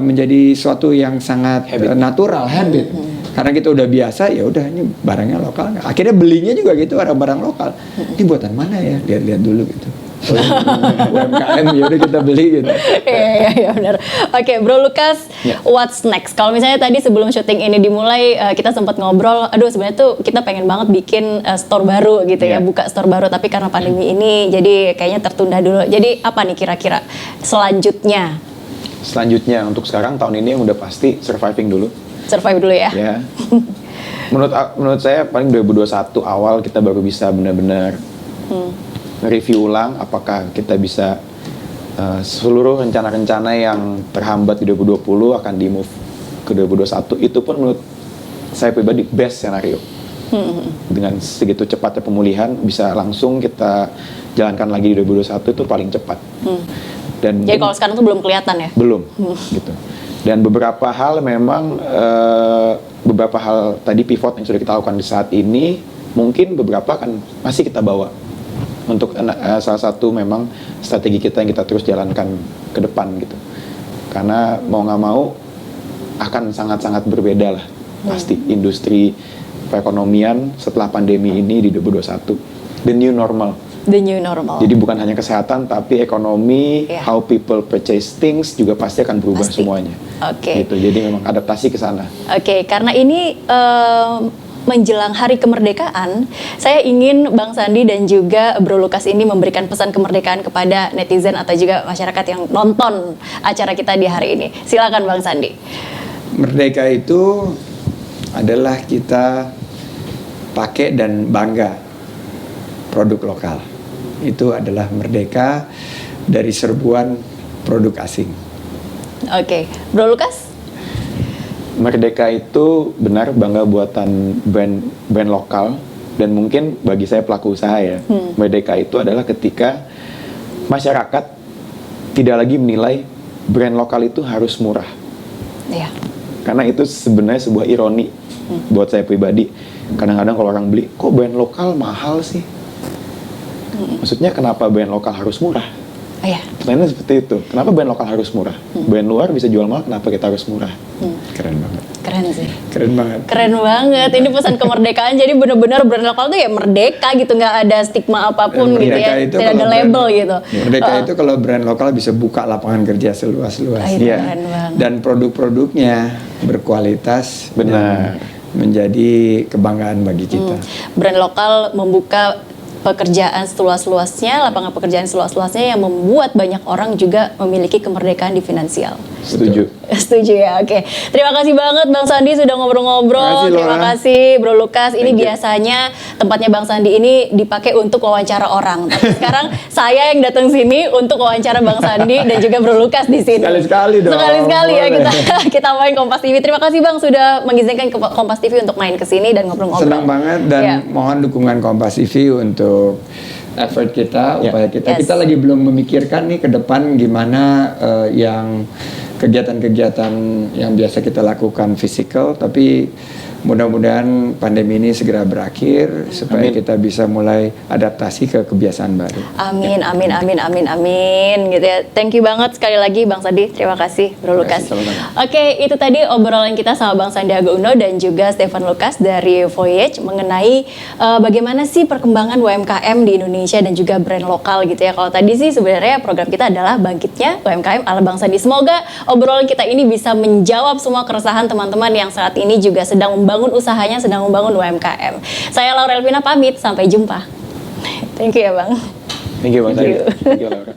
B: menjadi suatu yang sangat natural, habit. Karena kita udah biasa, ya udah ini barangnya lokal. Akhirnya belinya juga gitu, barang-barang lokal. Ini buatan mana ya? Lihat-lihat dulu gitu. UMKM ya udah kita beli gitu.
A: Iya benar. Oke, Bro Lukas, what's next? Kalau misalnya tadi sebelum syuting ini dimulai kita sempat ngobrol, sebenarnya tuh kita pengen banget bikin store baru gitu ya, buka store baru, tapi karena pandemi ini jadi kayaknya tertunda dulu. Jadi apa nih kira-kira selanjutnya? Selanjutnya
C: untuk sekarang tahun ini yang udah pasti surviving dulu.
A: Survive dulu ya.
C: Menurut saya paling 2021 awal kita baru bisa benar-benar review ulang apakah kita bisa seluruh rencana-rencana yang terhambat di 2020 akan di move ke 2021. Itu pun menurut saya pribadi best scenario. Dengan segitu cepatnya pemulihan bisa langsung kita jalankan lagi di 2021 itu paling cepat. Dan
A: Jadi kalau sekarang tuh belum kelihatan ya?
C: belum gitu. Dan beberapa hal memang beberapa hal tadi pivot yang sudah kita lakukan di saat ini mungkin beberapa kan masih kita bawa untuk salah satu memang strategi kita yang kita terus jalankan ke depan gitu. Karena mau nggak mau akan sangat-sangat berbeda lah pasti industri perekonomian setelah pandemi ini di 2021, the new normal.
A: The new normal.
C: Jadi bukan hanya kesehatan tapi ekonomi,
A: Yeah.
C: how people purchase things juga pasti akan berubah
A: Pasti.
C: semuanya.
A: Oke.
C: Gitu. Jadi memang adaptasi ke sana.
A: Oke, karena ini menjelang Hari Kemerdekaan, saya ingin Bang Sandi dan juga Bro Lukas ini memberikan pesan kemerdekaan kepada netizen atau juga masyarakat yang nonton acara kita di hari ini. Silakan Bang Sandi.
B: Merdeka itu adalah kita pakai dan bangga produk lokal. Itu adalah merdeka dari serbuan produk asing.
A: Oke, Bro Lukas?
C: Merdeka itu benar bangga buatan brand lokal dan mungkin bagi saya pelaku usaha ya. Merdeka itu adalah ketika masyarakat tidak lagi menilai brand lokal itu harus murah.
A: Iya.
C: Karena itu sebenarnya sebuah ironi buat saya pribadi. Kadang-kadang kalau orang beli, kok brand lokal mahal sih? Maksudnya kenapa brand lokal harus murah?
A: Iya.
C: Pertanyaannya seperti itu. Kenapa brand lokal harus murah? Brand luar bisa jual mahal, kenapa kita harus murah?
B: Keren banget.
A: Keren sih.
B: Keren banget.
A: Keren banget. Ini pesan kemerdekaan. Jadi benar-benar brand lokal tuh ya merdeka gitu, nggak ada stigma apapun gitu ya. Tidak ada
B: kalau
A: label gitu.
B: Merdeka itu kalau brand lokal bisa buka lapangan kerja seluas-luasnya.
A: Itu
C: Iya.
A: keren banget.
B: Dan produk-produknya berkualitas.
C: Benar.
B: dan menjadi kebanggaan bagi kita.
A: Brand lokal membuka pekerjaan seluas-luasnya, lapangan pekerjaan seluas-luasnya yang membuat banyak orang juga memiliki kemerdekaan di finansial.
C: Setuju.
A: Setuju ya, oke. Terima kasih banget Bang Sandi sudah ngobrol-ngobrol.
B: Terima kasih,
A: Terima
B: Laura.
A: kasih Bro Lukas. Ini
C: Thank you.
A: biasanya tempatnya Bang Sandi ini dipakai untuk wawancara orang. Tapi sekarang saya yang datang sini untuk wawancara Bang Sandi dan juga Bro Lukas di sini.
B: Sekali-sekali dong,
A: Sekali-sekali ya
B: boleh.
A: kita main Kompas TV. Terima kasih Bang sudah mengizinkan ke Kompas TV untuk main ke sini dan ngobrol-ngobrol.
B: Senang banget dan
A: Ya.
B: mohon dukungan Kompas TV untuk effort kita,
C: Ya.
B: upaya kita.
A: Yes.
B: Kita lagi belum memikirkan nih ke depan gimana yang kegiatan-kegiatan yang biasa kita lakukan fisikal, tapi mudah-mudahan pandemi ini segera berakhir supaya
C: Amin.
B: kita bisa mulai adaptasi ke kebiasaan baru.
A: Amin, amin, amin, amin, amin, gitu ya. Thank you banget sekali lagi Bang Sandi. Terima kasih Bro
C: Terima
A: Lukas.
C: kasih, sama-sama.
A: Oke, itu tadi obrolan kita sama Bang Sandiaga Uno dan juga Stefan Lukas dari Voyage mengenai bagaimana sih perkembangan UMKM di Indonesia dan juga brand lokal gitu ya. Kalau tadi sih sebenarnya program kita adalah bangkitnya UMKM ala Bang Sandi. Semoga obrolan kita ini bisa menjawab semua keresahan teman-teman yang saat ini juga sedang membangun usahanya, sedang membangun UMKM. Saya Laura Elvina pamit, sampai jumpa. Thank you ya Bang.
C: Thank you Bang
A: Thank
C: Sandi.
A: you.
C: Thank you Laura.